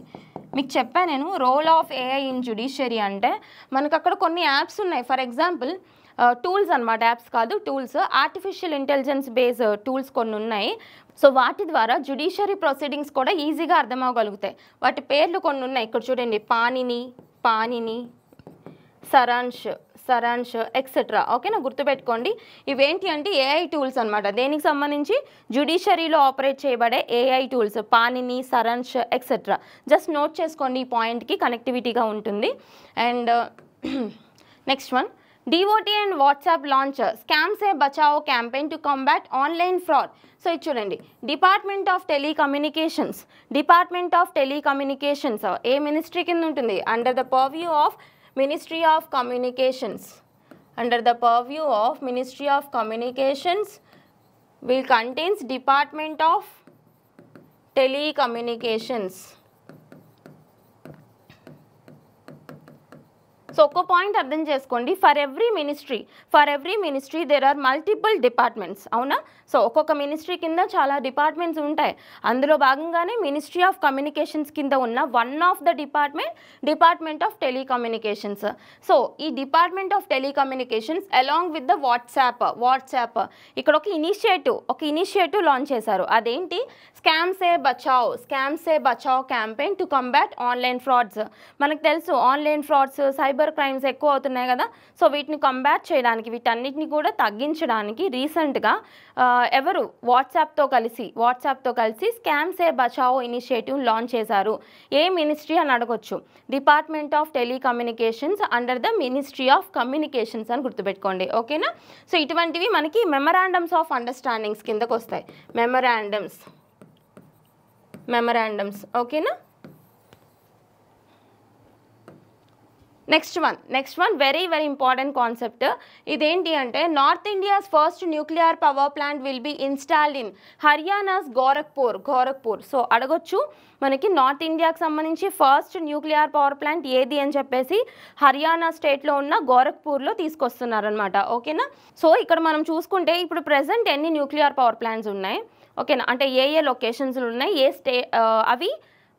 మీకు చెప్పాను నేను, role of AI in judiciary అంటే మనకు అక్కడ కొన్ని యాప్స్ ఉన్నాయి. ఫర్ ఎగ్జాంపుల్ టూల్స్ అనమాట, యాప్స్ కాదు tools, artificial intelligence base tools కొన్ని ఉన్నాయి. సో వాటి ద్వారా జ్యుడిషియరీ ప్రొసీడింగ్స్ కూడా ఈజీగా అర్థమవగలుగుతాయి. వాటి పేర్లు కొన్ని ఉన్నాయి. ఇక్కడ చూడండి, పాణిని, సరాంష్ ఎక్సెట్రా. ఓకేనా? గుర్తుపెట్టుకోండి. ఇవేంటి అంటే AI టూల్స్ అనమాట. దేనికి సంబంధించి? జ్యుడిషియరీలో ఆపరేట్ చేయబడే AI tools, Panini, Saransh etcetera. Just note చేసుకోండి, ఈ పాయింట్కి కనెక్టివిటీగా ఉంటుంది. And next one, DOT and WhatsApp launch scam Se Bachao campaign to combat online fraud. So ఇది చూడండి, డిపార్ట్మెంట్ ఆఫ్ టెలికమ్యూనికేషన్స్ ఏ మినిస్ట్రీ కింద ఉంటుంది? Under the purview of Ministry of Communications. Under the purview of Ministry of Communications will contains Department of Telecommunications. So ఒక్క point అర్థం చేసుకోండి, for every ministry there are multiple departments, అవునా? So ఒక్కొక్క ministry కింద చాలా departments ఉంటాయి. అందులో భాగంగానే మినిస్ట్రీ ఆఫ్ కమ్యూనికేషన్స్ కింద ఉన్న one of the department of telecommunications. So ఈ department of telecommunications along with the WhatsApp ఇక్కడ ఒక ఇనిషియేటివ్ లాంచ్ చేశారు. అదేంటి? Scam Se Bachao campaign to combat online frauds. మనకు తెలుసు ఆన్లైన్ ఫ్రాడ్స్, సైబర్ క్రైమ్స్ ఎక్కువ అవుతున్నాయి కదా. సో వీటిని కంబాట్ చేయడానికి, వీటన్నిటిని కూడా తగ్గించడానికి రీసెంట్గా ఎవరు వాట్సాప్తో కలిసి scam Se Bachao initiative launch చేశారు. ఏ మినిస్ట్రీ అని అడగొచ్చు, department of telecommunications under the ministry of communications అని గుర్తుపెట్టుకోండి, ఓకేనా? సో ఇటువంటివి మనకి మెమరాండమ్స్ ఆఫ్ అండర్స్టాండింగ్స్ కిందకు వస్తాయి. మెమరాండమ్స్, ఓకేనా? Next one very important concept. ఇదేంటి అంటే north India's first nuclear power plant will be installed in Haryana's Gorakhpur. So అడగొచ్చు మనకి నార్త్ ఇండియాకి సంబంధించి ఫస్ట్ న్యూక్లియర్ పవర్ ప్లాంట్ ఏది అని చెప్పేసి హర్యానా స్టేట్లో ఉన్న గోరఖ్పూర్లో తీసుకొస్తున్నారనమాట, ఓకేనా? సో ఇక్కడ మనం చూసుకుంటే ఇప్పుడు ప్రెసెంట్ ఎన్ని న్యూక్లియర్ పవర్ ప్లాంట్స్ ఉన్నాయి, ఓకేనా? అంటే ఏ లొకేషన్స్లో ఉన్నాయి, అవి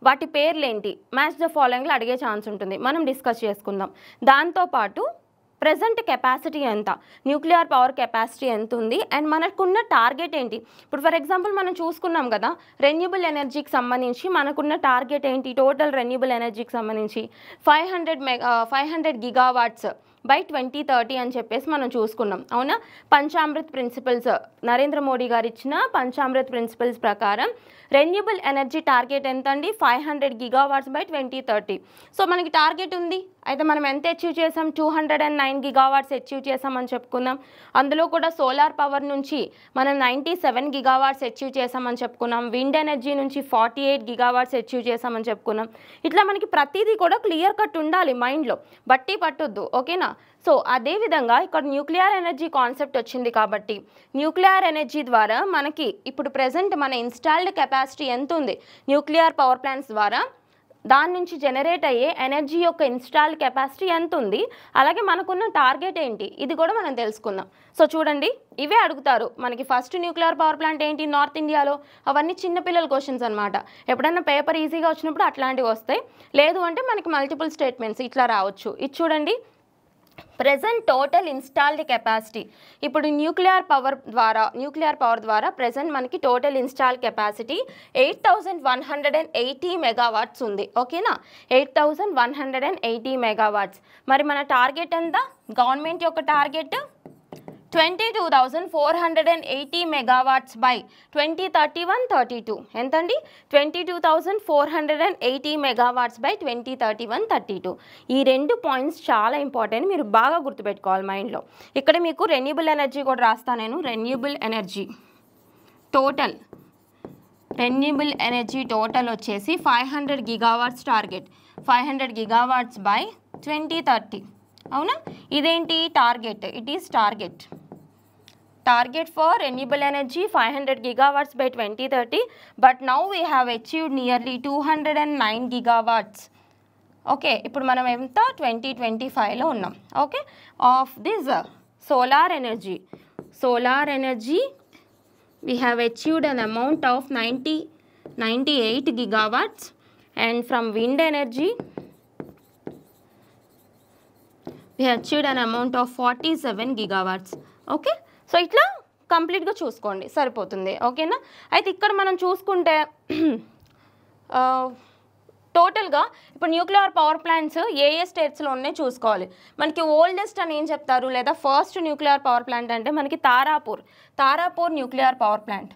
వాటి పేర్లేంటి, మ్యాచ్ ద ఫాలోయింగ్లో అడిగే ఛాన్స్ ఉంటుంది, మనం డిస్కస్ చేసుకుందాం. దాంతోపాటు ప్రెజెంట్ కెపాసిటీ ఎంత, న్యూక్లియర్ పవర్ కెపాసిటీ ఎంత ఉంది, అండ్ మనకున్న టార్గెట్ ఏంటి. ఇప్పుడు ఫర్ ఎగ్జాంపుల్ మనం చూసుకున్నాం కదా, రెన్యూబుల్ ఎనర్జీకి సంబంధించి మనకున్న టార్గెట్ ఏంటి, టోటల్ రెన్యూబుల్ ఎనర్జీకి సంబంధించి 500 గిగావాట్స్ బై 2030 అని చెప్పేసి మనం చూసుకున్నాం, అవునా? పంచామృత్ ప్రిన్సిపల్స్, నరేంద్ర మోడీ గారు ఇచ్చిన పంచామృత్ ప్రిన్సిపల్స్ ప్రకారం రెన్యూబుల్ ఎనర్జీ టార్గెట్ ఎంత అండి, 500 గిగావాట్స్ బై 2030. సో మనకి టార్గెట్ ఉంది, అయితే మనం ఎంత అచీవ్ చేసాం, 209 గిగావాట్స్ అచీవ్ చేసామని చెప్పుకుందాం. అందులో కూడా సోలార్ పవర్ నుంచి మనం 97 గిగావాట్స్ అచీవ్ చేసామని చెప్పుకున్నాం. విండ్ ఎనర్జీ నుంచి 48 గిగావాట్స్ అచీవ్ చేసామని చెప్పుకున్నాం. ఇట్లా మనకి ప్రతిదీ కూడా క్లియర్ కట్ ఉండాలి మైండ్లో, బట్టి పట్టొద్దు, ఓకేనా? సో అదేవిధంగా ఇక్కడ న్యూక్లియర్ ఎనర్జీ కాన్సెప్ట్ వచ్చింది కాబట్టి న్యూక్లియర్ ఎనర్జీ ద్వారా మనకి ఇప్పుడు ప్రెజెంట్ మన ఇన్స్టాల్డ్ కెపాసిటీ ఎంత ఉంది న్యూక్లియర్ పవర్ ప్లాంట్స్ ద్వారా, దాని నుంచి జనరేట్ అయ్యే ఎనర్జీ యొక్క ఇన్స్టాల్డ్ కెపాసిటీ ఎంత ఉంది, అలాగే మనకున్న టార్గెట్ ఏంటి, ఇది కూడా మనం తెలుసుకుందాం. సో చూడండి, ఇవే అడుగుతారు మనకి. ఫస్ట్ న్యూక్లియర్ పవర్ ప్లాంట్ ఏంటి నార్త్ ఇండియాలో, అవన్నీ చిన్నపిల్లల క్వశ్చన్స్ అనమాట. ఎప్పుడైనా పేపర్ ఈజీగా వచ్చినప్పుడు అట్లాంటివి వస్తాయి, లేదు అంటే మనకి మల్టిపుల్ స్టేట్మెంట్స్ ఇట్లా రావచ్చు. ఇది చూడండి, ప్రెజెంట్ టోటల్ ఇన్స్టాల్డ్ కెపాసిటీ. ఇప్పుడు న్యూక్లియర్ పవర్ ద్వారా ప్రెజెంట్ మనకి టోటల్ ఇన్స్టాల్డ్ కెపాసిటీ 8180 మెగావాట్స్ ఉంది, ఓకేనా? 8180 మెగావాట్స్. మరి మన టార్గెట్ ఎంత, గవర్నమెంట్ యొక్క టార్గెట్ 22,480 మెగావాట్స్ బై 2031-32. ఎంతండి, 22,480 మెగావాట్స్ బై 2031-32. ఈ రెండు పాయింట్స్ చాలా ఇంపార్టెంట్, మీరు బాగా గుర్తుపెట్టుకోవాలి మైండ్లో. ఇక్కడ మీకు రెన్యూబుల్ ఎనర్జీ కూడా రాస్తాను నేను. రెన్యూబుల్ ఎనర్జీ టోటల్ వచ్చేసి 500 గిగావాట్స్ టార్గెట్, 500 గిగావాట్స్ బై 2030, అవునా? ఇదేంటి target, it is target for renewable energy 500 gigawatts by 2030, but now we have achieved nearly 209 gigawatts. Okay, ఇప్పుడు మనం ఎంత 2025లో ఉన్నాం, okay? Of this solar energy we have achieved an amount of 98 gigawatts, and from wind energy we have achieved an amount of 47 gigawatts. Okay, so ఇట్లా కంప్లీట్గా చూసుకోండి సరిపోతుంది, ఓకేనా? అయితే ఇక్కడ మనం చూసుకుంటే టోటల్గా ఇప్పుడు న్యూక్లియర్ పవర్ ప్లాంట్స్ ఏ స్టేట్స్లో ఉన్నాయో చూసుకోవాలి. మనకి ఓల్డెస్ట్ అని ఏం చెప్తారు, లేదా ఫస్ట్ న్యూక్లియర్ పవర్ ప్లాంట్ అంటే మనకి Tarapur nuclear power plant.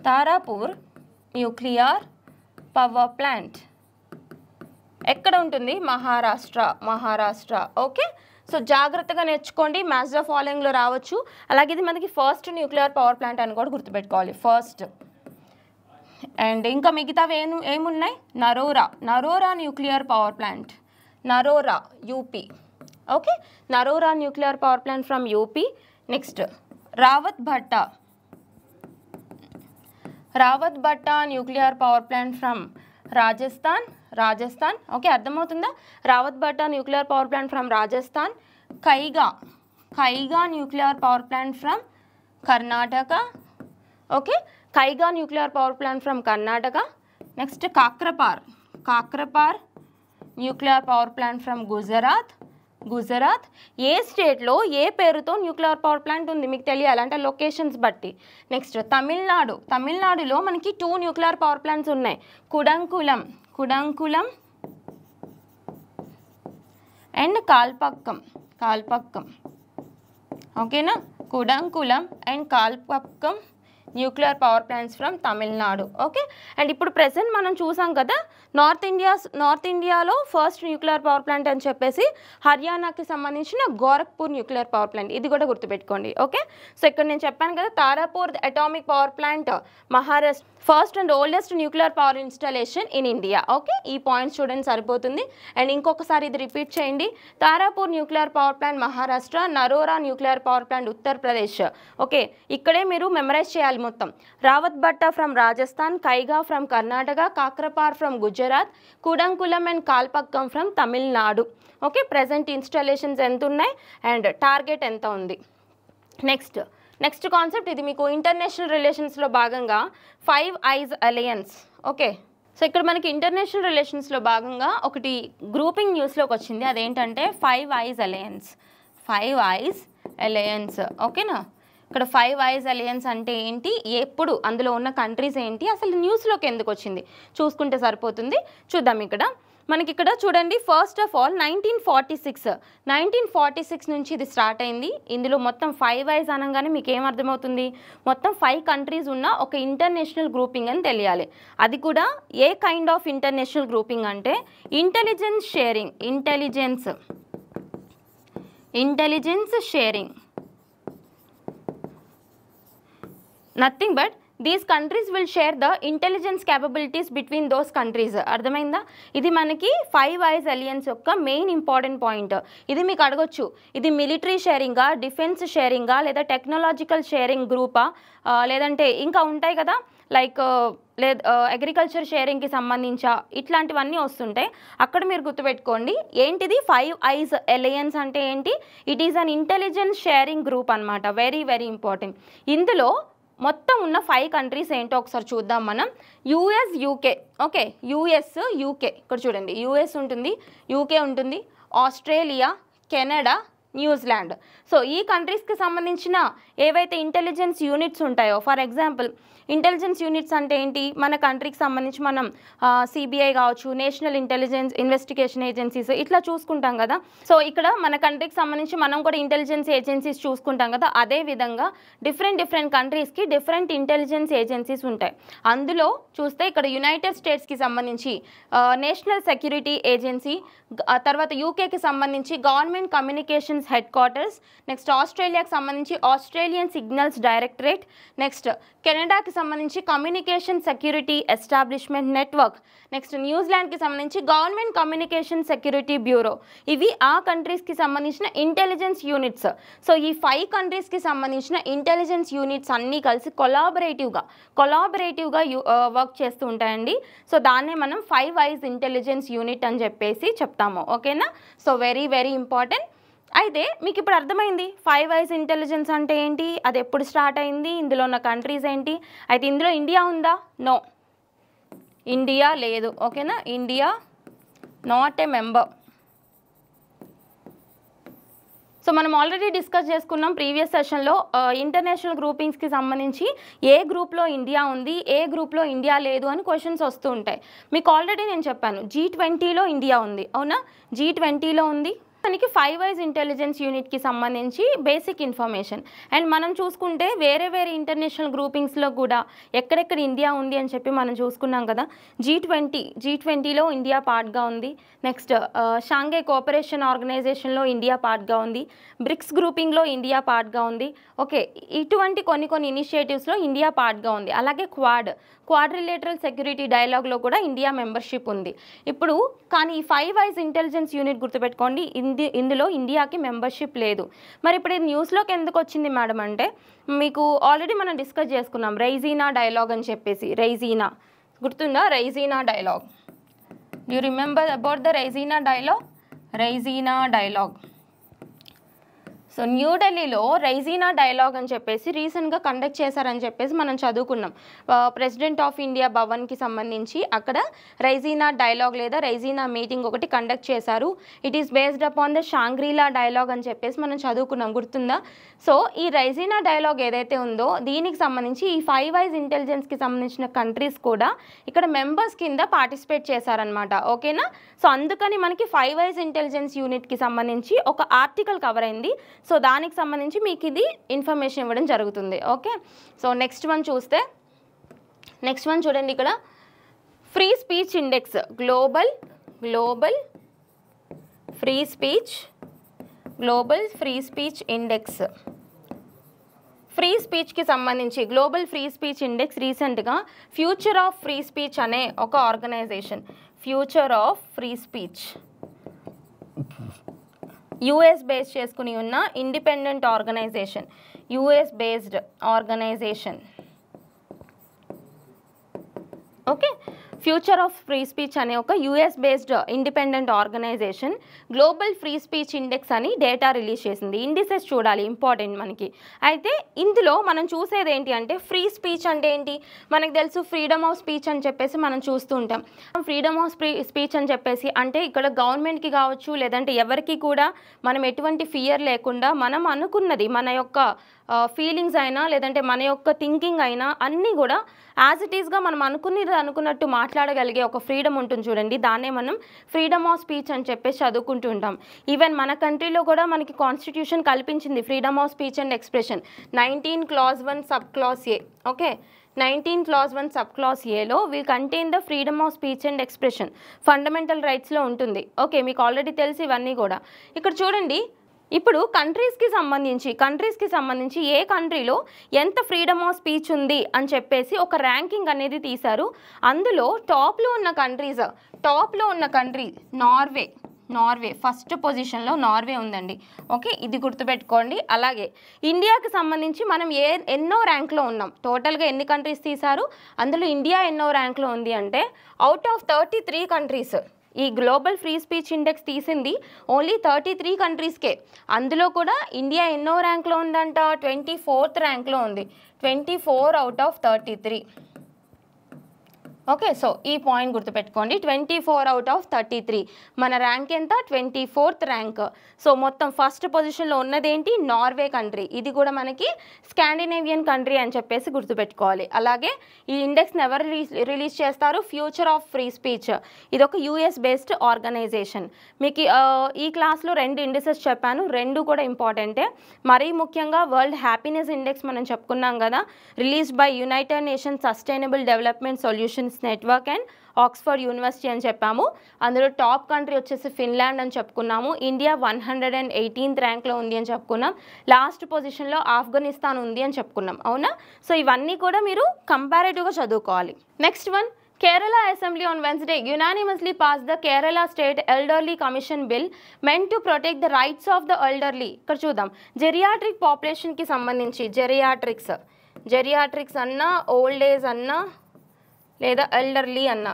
Tarapur nuclear power plant ఎక్కడ ఉంటుంది, మహారాష్ట్ర, ఓకే? సో జాగ్రత్తగా నేర్చుకోండి, మ్యాచ్ ద ఫాలోయింగ్లో రావచ్చు. అలాగే ఇది మనకి ఫస్ట్ న్యూక్లియర్ పవర్ ప్లాంట్ అని కూడా గుర్తుపెట్టుకోవాలి, ఫస్ట్. అండ్ ఇంకా మిగతావి ఏమున్నాయి, Narora nuclear power plant, Narora UP, okay? Narora nuclear power plant from UP. Next Rawat Bhatta nuclear power plant from Rajasthan. Rajasthan. Okay, అర్థమవుతుందా? Rawat Bhatta nuclear power plant from Rajasthan. Kaiga nuclear power plant from Karnataka. Okay, Kaiga nuclear power plant from Karnataka. Next Kakrapar nuclear power plant from Gujarat. ఏ స్టేట్లో ఏ పేరుతో nuclear power plant ఉంది మీకు తెలియాలి, అంటే locations బట్టి. నెక్స్ట్ తమిళనాడులో మనకి 2 న్యూక్లియర్ పవర్ ప్లాంట్స్ ఉన్నాయి. కుడంకులం అండ్ కాల్పక్కం. ఓకేనా, Kudankulam and Kalpakkam nuclear power plants from Tamil Nadu. Okay, and ఇప్పుడు ప్రెసెంట్ మనం చూసాం కదా నార్త్ ఇండియాలో ఫస్ట్ న్యూక్లియర్ పవర్ ప్లాంట్ అని చెప్పేసి హర్యానాకి సంబంధించిన గోరఖ్పూర్ న్యూక్లియర్ పవర్ ప్లాంట్, ఇది కూడా గుర్తుపెట్టుకోండి. ఓకే, సో ఇక్కడ నేను చెప్పాను కదా Tarapur atomic power plant Maharashtra first and oldest nuclear power installation in India. Okay, ఈ పాయింట్స్ చూడండి సరిపోతుంది. అండ్ ఇంకొకసారి ఇది రిపీట్ చేయండి. Tarapur nuclear power plant Maharashtra, Narora nuclear power plant Uttar Pradesh. Okay, ఇక్కడే మీరు మెమరైజ్ చేయాలి మొత్తం. Rawat Bhatta from Rajasthan, Kaiga from Karnataka, Kakrapar from Gujarat, Kudankulam and Kalpakkam from Tamil Nadu. Okay, present installations ఎంత ఉన్నాయి అండ్ టార్గెట్ ఎంత ఉంది. నెక్స్ట్ కాన్సెప్ట్ ఇది మీకు ఇంటర్నేషనల్ రిలేషన్స్లో భాగంగా 5 ఐస్ అలయన్స్. ఓకే, సో ఇక్కడ మనకి ఇంటర్నేషనల్ రిలేషన్స్లో భాగంగా ఒకటి గ్రూపింగ్ న్యూస్లోకి వచ్చింది, అదేంటంటే 5 ఐస్ అలయన్స్. ఓకేనా, ఇక్కడ 5 ఐస్ అలయన్స్ అంటే ఏంటి, ఎప్పుడు అందులో ఉన్న కంట్రీస్ ఏంటి, అసలు న్యూస్లోకి ఎందుకు వచ్చింది చూసుకుంటే సరిపోతుంది. చూద్దాం. మనకి ఇక్కడ చూడండి, ఫస్ట్ ఆఫ్ ఆల్ 1946 నుంచి ఇది స్టార్ట్ అయింది. ఇందులో మొత్తం 5 ఐస్ అనగానే మీకు ఏమర్థమవుతుంది, మొత్తం 5 కంట్రీస్ ఉన్న ఒక ఇంటర్నేషనల్ గ్రూపింగ్ అని తెలియాలి. అది కూడా ఏ కైండ్ ఆఫ్ ఇంటర్నేషనల్ గ్రూపింగ్ అంటే intelligence sharing. Nothing but these countries will share the intelligence capabilities between those countries. అర్థమైందా? ఇది మనకి 5 ఐస్ అలియన్స్ యొక్క మెయిన్ ఇంపార్టెంట్ పాయింట్. ఇది మీకు అడగొచ్చు, ఇది మిలిటరీ షేరింగా, డిఫెన్స్ షేరింగా, లేదా టెక్నాలజికల్ షేరింగ్ గ్రూపా, లేదంటే ఇంకా ఉంటాయి కదా లైక్ అగ్రికల్చర్ షేరింగ్కి సంబంధించా, ఇట్లాంటివన్నీ వస్తుంటాయి. అక్కడ మీరు గుర్తుపెట్టుకోండి ఏంటిది 5 ఐస్ అలయన్స్ అంటే ఏంటి, it is an intelligence sharing group అనమాట. Very very important. ఇందులో మొత్తం ఉన్న 5 కంట్రీస్ ఏంటో ఒకసారి చూద్దాం మనం. US, UK. Okay, US, UK. ఇక్కడ చూడండి, యూఎస్ ఉంటుంది, యూకే ఉంటుంది, ఆస్ట్రేలియా, కెనడా, న్యూజిలాండ్. సో ఈ కంట్రీస్కి సంబంధించిన ఏవైతే ఇంటెలిజెన్స్ యూనిట్స్ ఉంటాయో, ఫర్ ఎగ్జాంపుల్ ఇంటెలిజెన్స్ యూనిట్స్ అంటే ఏంటి, మన కంట్రీకి సంబంధించి మనం సిబిఐ కావచ్చు, నేషనల్ ఇంటెలిజెన్స్ ఇన్వెస్టిగేషన్ ఏజెన్సీస్ ఇట్లా చూసుకుంటాం కదా. సో ఇక్కడ మన కంట్రీకి సంబంధించి మనం కూడా ఇంటెలిజెన్స్ ఏజెన్సీస్ చూసుకుంటాం కదా. అదేవిధంగా డిఫరెంట్ కంట్రీస్కి డిఫరెంట్ ఇంటెలిజెన్స్ ఏజెన్సీస్ ఉంటాయి. అందులో చూస్తే ఇక్కడ యునైటెడ్ స్టేట్స్కి సంబంధించి నేషనల్ సెక్యూరిటీ ఏజెన్సీ, తర్వాత యూకేకి సంబంధించి government communications headquarters, next ఆస్ట్రేలియాకి సంబంధించి ఆస్ట్రేలియన్ సిగ్నల్స్ డైరెక్టరేట్, నెక్స్ట్ కెనడాకి సంబంధించి communication security establishment network, next న్యూజిలాండ్కి సంబంధించి గవర్నమెంట్ కమ్యూనికేషన్ సెక్యూరిటీ బ్యూరో. ఇవి ఆ కంట్రీస్కి సంబంధించిన ఇంటెలిజెన్స్ యూనిట్స్. సో ఈ 5 కంట్రీస్కి సంబంధించిన ఇంటెలిజెన్స్ యూనిట్స్ అన్నీ కలిసి కొలాబరేటివ్గా వర్క్ చేస్తూ ఉంటాయండి. సో దాన్నే మనం 5 ఐస్ ఇంటెలిజెన్స్ యూనిట్ అని చెప్పేసి చెప్తాము. ఓకేనా, సో వెరీ వెరీ ఇంపార్టెంట్. అయితే మీకు ఇప్పుడు అర్థమైంది 5 ఐస్ ఇంటెలిజెన్స్ అంటే ఏంటి, అది ఎప్పుడు స్టార్ట్ అయింది, ఇందులో ఉన్న కంట్రీస్ ఏంటి. అయితే ఇందులో ఇండియా ఉందా? నో, ఇండియా లేదు. ఓకేనా, India not a member. So మనం ఆల్రెడీ డిస్కస్ చేసుకున్నాం ప్రీవియస్ సెషన్లో ఇంటర్నేషనల్ గ్రూపింగ్స్కి సంబంధించి ఏ గ్రూప్లో ఇండియా ఉంది, ఏ గ్రూప్లో ఇండియా లేదు అని క్వశ్చన్స్ వస్తూ ఉంటాయి. మీకు ఆల్రెడీ నేను చెప్పాను G20లో ఇండియా ఉంది, అవునా, G20లో ఉంది. మనకి 5 ఐస్ ఇంటెలిజెన్స్ యూనిట్కి సంబంధించి బేసిక్ ఇన్ఫర్మేషన్. అండ్ మనం చూసుకుంటే వేరే ఇంటర్నేషనల్ గ్రూపింగ్స్లో కూడా ఎక్కడెక్కడ ఇండియా ఉంది అని చెప్పి మనం చూసుకున్నాం కదా. G20లో ఇండియా పార్ట్గా ఉంది. నెక్స్ట్ షాంఘై కోఆపరేషన్ ఆర్గనైజేషన్లో ఇండియా పార్ట్గా ఉంది. బ్రిక్స్ గ్రూపింగ్లో ఇండియా పార్ట్గా ఉంది. ఓకే, ఇటువంటి కొన్ని ఇనిషియేటివ్స్లో ఇండియా పార్ట్గా ఉంది. అలాగే క్వాడ్రిలేటరల్ సెక్యూరిటీ డైలాగ్లో కూడా ఇండియా మెంబర్షిప్ ఉంది. ఇప్పుడు కానీ ఈ 5 ఐస్ ఇంటెలిజెన్స్ యూనిట్ గుర్తుపెట్టుకోండి, ఇందులో ఇండియాకి మెంబర్షిప్ లేదు. మరి ఇప్పుడు ఇది న్యూస్లోకి ఎందుకు వచ్చింది మేడం అంటే, మీకు ఆల్రెడీ మనం డిస్కస్ చేసుకున్నాం రైజీనా డైలాగ్ అని చెప్పేసి. రైజీనా గుర్తుందా? Raisina dialogue You remember about the Raisina dialogue? Raisina dialogue. So న్యూఢిల్లీలో రైజీనా డైలాగ్ అని చెప్పేసి రీసెంట్గా కండక్ట్ చేశారని చెప్పేసి మనం చదువుకున్నాం. ప్రెసిడెంట్ ఆఫ్ ఇండియా భవన్కి సంబంధించి అక్కడ రైజీనా డైలాగ్ లేదా రైజీనా మీటింగ్ ఒకటి కండక్ట్ చేశారు. It is based upon the షాంగ్రీలా dialogue అని చెప్పేసి మనం చదువుకున్నాం, గుర్తుందా? సో ఈ రైజీనా డైలాగ్ ఏదైతే ఉందో దీనికి సంబంధించి ఈ 5 ఐస్ ఇంటెలిజెన్స్కి సంబంధించిన కంట్రీస్ కూడా ఇక్కడ మెంబర్స్ కింద పార్టిసిపేట్ చేశారనమాట. ఓకేనా? సో అందుకని మనకి 5 ఐస్ ఇంటెలిజెన్స్ యూనిట్కి సంబంధించి ఒక ఆర్టికల్ కవర్ అయింది. సో దానికి సంబంధించి మీకు ఇది ఇన్ఫర్మేషన్ ఇవ్వడం జరుగుతుంది. ఓకే, సో నెక్స్ట్ వన్ చూడండి. ఇక్కడ free speech index, global free speech index, free స్పీచ్కి సంబంధించి గ్లోబల్ ఫ్రీ స్పీచ్ ఇండెక్స్ రీసెంట్గా ఫ్యూచర్ ఆఫ్ ఫ్రీ స్పీచ్ అనే ఒక organisation, future of free speech, US base చేసుకుని ఉన్న independent organisation, US based organisation. Okay, future of free speech అనే ఒక US based independent organisation global free speech index అని data release చేసింది. Indices చూడాలి, important మనకి. అయితే ఇందులో మనం చూసేది ఏంటి అంటే ఫ్రీ స్పీచ్ అంటే ఏంటి మనకు తెలుసు, ఫ్రీడమ్ ఆఫ్ స్పీచ్ అని చెప్పేసి మనం చూస్తూ ఉంటాం. ఫ్రీడమ్ ఆఫ్ స్పీచ్ అని చెప్పేసి అంటే ఇక్కడ గవర్నమెంట్కి కావచ్చు లేదంటే ఎవరికి కూడా మనం ఎటువంటి ఫియర్ లేకుండా మనం అనుకున్నది మన యొక్క ఫీలింగ్స్ అయినా లేదంటే మన యొక్క థింకింగ్ అయినా అన్నీ కూడా యాజ్ ఇట్ ఈస్గా మనం అనుకున్నట్టు మాట్లాడగలిగే ఒక ఫ్రీడమ్ ఉంటుంది చూడండి, దాన్నే మనం ఫ్రీడమ్ ఆఫ్ స్పీచ్ అని చెప్పేసి చదువుకుంటూ ఉంటాం. ఈవెన్ మన కంట్రీలో కూడా మనకి కాన్స్టిట్యూషన్ కల్పించింది freedom of speech and expression. 19 Clause 1 Sub Clause A. Okay, 19 Clause 1 Sub Clause Aలో will contain the freedom of speech and expression, fundamental రైట్స్లో ఉంటుంది. ఓకే, మీకు ఆల్రెడీ తెలిసి ఇవన్నీ కూడా. ఇక్కడ చూడండి, ఇప్పుడు కంట్రీస్కి సంబంధించి ఏ కంట్రీలో ఎంత ఫ్రీడమ్ ఆఫ్ స్పీచ్ ఉంది అని చెప్పేసి ఒక ర్యాంకింగ్ అనేది తీశారు. అందులో టాప్లో ఉన్న కంట్రీ నార్వే ఫస్ట్ పొజిషన్లో నార్వే ఉందండి. ఓకే, ఇది గుర్తుపెట్టుకోండి. అలాగే ఇండియాకి సంబంధించి మనం ఎన్నో ర్యాంక్లో ఉన్నాం, టోటల్గా ఎన్ని కంట్రీస్ తీశారు, అందులో ఇండియా ఎన్నో ర్యాంక్లో ఉంది అంటే అవుట్ ఆఫ్ 33 కంట్రీస్ ఈ గ్లోబల్ ఫ్రీ స్పీచ్ ఇండెక్స్ తీసింది ఓన్లీ 33 కంట్రీస్కే. అందులో కూడా ఇండియా ఎన్నో ర్యాంక్లో ఉందంట, 24th ర్యాంక్లో ఉంది, 24 out of 33. ఓకే, సో ఈ పాయింట్ గుర్తుపెట్టుకోండి, 24 out of 33. మన ర్యాంక్ ఎంత, 24th ర్యాంక్. సో మొత్తం ఫస్ట్ పొజిషన్లో ఉన్నదేంటి, నార్వే కంట్రీ. ఇది కూడా మనకి స్కాండినేవియన్ కంట్రీ అని చెప్పేసి గుర్తుపెట్టుకోవాలి. అలాగే ఈ ఇండెక్స్ని ఎవరు రిలీజ్ చేస్తారు, ఫ్యూచర్ ఆఫ్ ఫ్రీ స్పీచ్, ఇది ఒక యూఎస్ బేస్డ్ ఆర్గనైజేషన్. మీకు ఈ క్లాస్లో 2 ఇండిసెస్ చెప్పాను, 2 కూడా ఇంపార్టెంటే. మరీ ముఖ్యంగా వరల్డ్ హ్యాపీనెస్ ఇండెక్స్ మనం చెప్పుకున్నాం కదా, released by United nations sustainable development solutions network and Oxford university అని చెప్పాము. అందులో టాప్ కంట్రీ వచ్చేసి ఫిన్లాండ్ అని చెప్పుకున్నాము. ఇండియా 118th ర్యాంక్లో ఉంది అని చెప్పుకున్నాం. లాస్ట్ పొజిషన్లో ఆఫ్ఘనిస్తాన్ ఉంది అని చెప్పుకున్నాం, అవునా? సో ఇవన్నీ కూడా మీరు కంపారేటివ్గా చదువుకోవాలి. Next one, Kerala Assembly on Wednesday unanimously passed the Kerala State Elderly Commission Bill meant to protect the rights of the elderly. ఇక్కడ చూద్దాం, జెరియాట్రిక్ పాపులేషన్కి సంబంధించి జెరియాట్రిక్స్ అన్నా, ఓల్డ్ ఏజ్ అన్నా లేదా ఎల్డర్లీ అన్నా,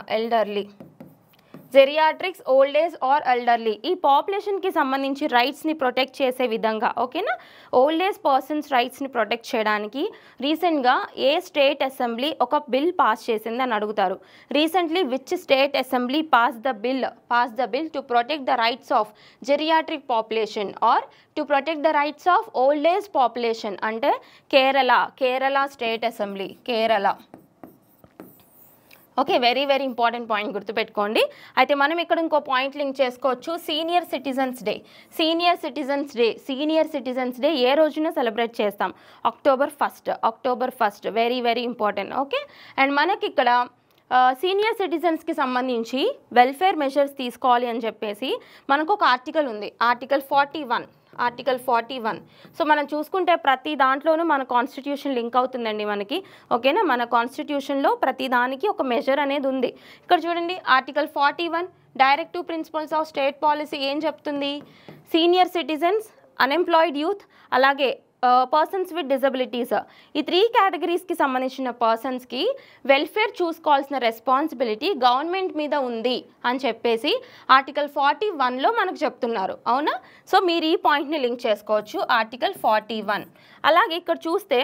geriatrics, old age or elderly, ఈ పాపులేషన్కి సంబంధించి రైట్స్ని ప్రొటెక్ట్ చేసే విధంగా, ఓకేనా, ఓల్డ్ ఏజ్ పర్సన్స్ రైట్స్ని ప్రొటెక్ట్ చేయడానికి రీసెంట్గా ఏ స్టేట్ అసెంబ్లీ ఒక బిల్ పాస్ చేసింది అని అడుగుతారు. Recently which state assembly pass the bill to protect the rights of geriatric population or to protect the rights of old age population అంటే Kerala state assembly, Kerala. Okay, very very important point గుర్తుపెట్టుకోండి. అయితే మనం ఇక్కడ ఇంకో point link చేసుకోవచ్చు, senior citizens day ఏ రోజున celebrate చేస్తాం, October 1st. Very very important. Okay, and మనకి ఇక్కడ సీనియర్ సిటిజన్స్కి సంబంధించి వెల్ఫేర్ మెజర్స్ తీసుకోవాలి అని చెప్పేసి మనకు ఒక ఆర్టికల్ ఉంది, ఆర్టికల్ 41. సో మనం చూసుకుంటే ప్రతి దాంట్లోనూ మన కాన్స్టిట్యూషన్ లింక్ అవుతుందండి మనకి, ఓకేనా. మన కాన్స్టిట్యూషన్లో ప్రతి దానికి ఒక మెజర్ అనేది ఉంది. ఇక్కడ చూడండి, article 41 directive principles of state policy ఏం చెప్తుంది, సీనియర్ సిటిజన్స్, అన్ఎంప్లాయిడ్ యూత్, అలాగే పర్సన్స్ విత్ డిజబిలిటీస్, ఈ 3 కేటగిరీస్కి సంబంధించిన పర్సన్స్కి వెల్ఫేర్ చూసుకోవాల్సిన రెస్పాన్సిబిలిటీ గవర్నమెంట్ మీద ఉంది అని చెప్పేసి ఆర్టికల్ 41లో మనకు చెప్తున్నారు, అవునా? సో మీరు ఈ పాయింట్ని లింక్ చేసుకోవచ్చు, ఆర్టికల్ 41. అలాగే ఇక్కడ చూస్తే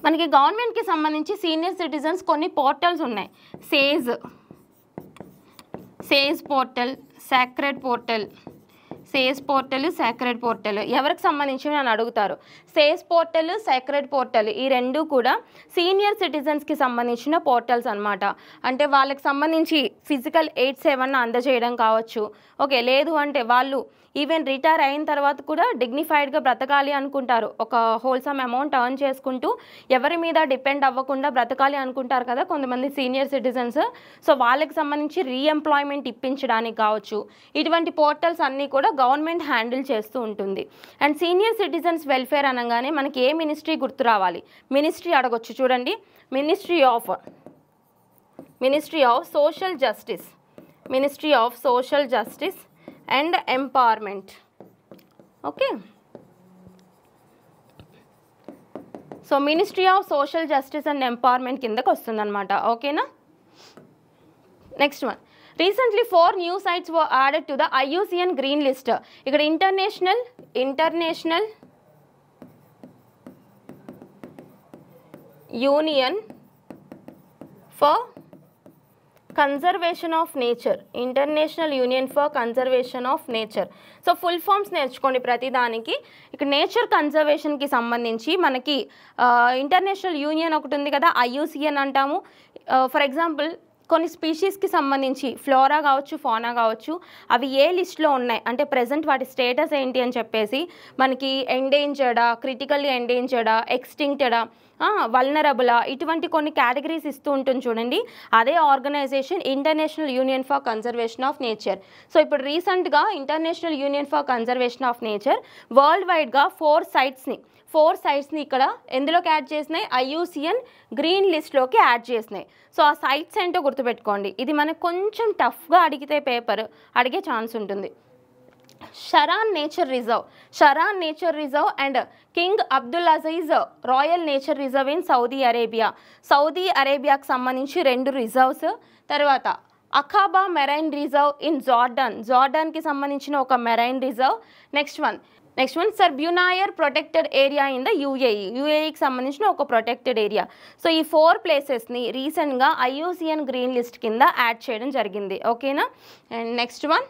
మనకి గవర్నమెంట్కి సంబంధించి సీనియర్ సిటిజన్స్ కొన్ని పోర్టల్స్ ఉన్నాయి. SAGE portal, SACRED portal, SACRED portal ఎవరికి సంబంధించి అని అడుగుతారు. సేజ్ పోర్టల్, సాక్రెడ్ పోర్టల్ ఈ రెండు కూడా సీనియర్ సిటిజన్స్కి సంబంధించిన పోర్టల్స్ అనమాట. అంటే వాళ్ళకి సంబంధించి ఫిజికల్ ఎయిడ్స్ ఏమన్నా అందజేయడం కావచ్చు, ఓకే, లేదు అంటే వాళ్ళు ఈవెన్ రిటైర్ అయిన తర్వాత కూడా డిగ్నిఫైడ్గా బ్రతకాలి అనుకుంటారు, ఒక హోల్సమ్ అమౌంట్ ఎర్న్ చేసుకుంటూ ఎవరి మీద డిపెండ్ అవ్వకుండా బ్రతకాలి అనుకుంటారు కదా కొంతమంది సీనియర్ సిటిజన్స్. సో వాళ్ళకి సంబంధించి రీఎంప్లాయ్మెంట్ ఇప్పించడానికి కావచ్చు, ఇటువంటి పోర్టల్స్ అన్నీ కూడా గవర్నమెంట్ హ్యాండిల్ చేస్తూ ఉంటుంది. అండ్ సీనియర్ సిటిజన్స్ వెల్ఫేర్ అనగానే మనకి ఏ మినిస్ట్రీ గుర్తు రావాలి? మినిస్ట్రీ అడగొచ్చు, చూడండి, ministry of social justice and empowerment. Okay, so ministry of social justice and empowerment కిందకి వస్తుందన్నమాట, ఓకేనా? Next one, recently 4 new sites were added to the IUCN green list. ఇక్కడ international union for conservation of nature, international union for conservation of nature. So full forms నేర్చుకోండి ప్రతిదానికి. ఇక్కడ nature కన్జర్వేషన్కి సంబంధించి మనకి international union ఒకటి ఉంది కదా, IUCN అంటాము. ఫర్ ఎగ్జాంపుల్ కొన్ని స్పీషీస్కి సంబంధించి ఫ్లోరా కావచ్చు, ఫానా కావచ్చు, అవి ఏ లిస్ట్లో ఉన్నాయి అంటే ప్రజెంట్ వాటి స్టేటస్ ఏంటి అని చెప్పేసి మనకి ఎండేంజర్డా, క్రిటికల్లీ ఎండేంజర్డా, ఎక్స్టింక్టెడా, వల్నరబులా, ఇటువంటి కొన్ని కేటగిరీస్ ఇస్తూ ఉంటుంది చూడండి. అదే organization international union for conservation of nature. So ఇప్పుడు రీసెంట్గా international union for conservation of nature world వైడ్గా 4 సైట్స్ని ఇక్కడ ఎందులోకి యాడ్ చేసినాయి? IUCN గ్రీన్ లిస్ట్లోకి యాడ్ చేసినాయి. సో ఆ సైట్స్ ఏంటో గుర్తుపెట్టుకోండి. ఇది మనకు కొంచెం టఫ్గా అడిగితే పేపర్ అడిగే ఛాన్స్ ఉంటుంది. Sharaan nature reserve and King Abdul Aziz royal nature reserve in Saudi అరేబియాకి సంబంధించి 2 రిజర్వ్స్. తర్వాత అఖాబా మెరైన్ రిజర్వ్ ఇన్ జార్డాన్కి సంబంధించిన ఒక marine reserve. Next one Sir Bu Nair protected area in the యూఏఈకి సంబంధించిన ఒక ప్రొటెక్టెడ్ ఏరియా. సో ఈ 4 ప్లేసెస్ని రీసెంట్గా IUCN గ్రీన్ లిస్ట్ కింద యాడ్ చేయడం జరిగింది, ఓకేనా? And next one,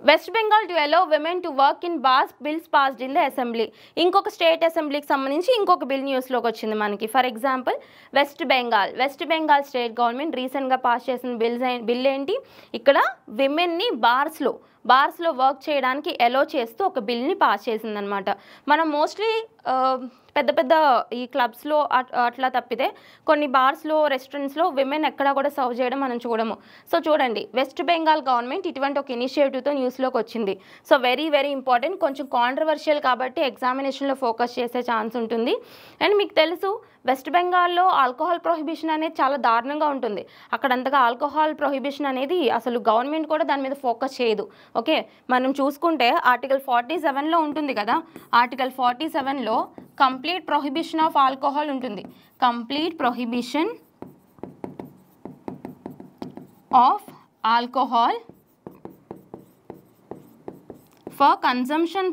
west Bengal to allow women to work in bars, bills passed in the assembly. ఇంకొక స్టేట్ అసెంబ్లీకి సంబంధించి ఇంకొక బిల్ న్యూస్లోకి వచ్చింది మనకి. For example west Bengal state government రీసెంట్గా పాస్ చేసిన బిల్ ఏంటి? ఇక్కడ విమెన్ని బార్స్లో వర్క్ చేయడానికి అలో చేస్తూ ఒక బిల్ని పాస్ చేసిందనమాట. మనం మోస్ట్లీ పెద్ద ఈ క్లబ్స్లో అట్లా తప్పితే కొన్ని బార్స్లో, రెస్టారెంట్స్లో విమెన్ ఎక్కడా కూడా సర్వ్ చేయడం మనం చూడము. సో చూడండి, వెస్ట్ బెంగాల్ గవర్నమెంట్ ఇటువంటి ఒక ఇనిషియేటివ్తో న్యూస్లోకి వచ్చింది. సో వెరీ వెరీ ఇంపార్టెంట్, కొంచెం కాంట్రవర్షియల్ కాబట్టి ఎగ్జామినేషన్లో ఫోకస్ చేసే ఛాన్స్ ఉంటుంది. అండ్ మీకు తెలుసు వెస్ట్ బెంగాల్లో ఆల్కహాల్ ప్రొహిబిషన్ అనేది చాలా దారుణంగా ఉంటుంది. అక్కడంతగా ఆల్కహాల్ ప్రొహిబిషన్ అనేది అసలు గవర్నమెంట్ కూడా దాని మీద ఫోకస్ చేయదు, ఓకే? మనం చూసుకుంటే ఆర్టికల్ 47లో ఉంటుంది కదా, ఆర్టికల్ 47లో కంప్లీట్ ప్రొహిబిషన్ ఆఫ్ ఆల్కహాల్ ఉంటుంది. Complete prohibition of alcohol for consumption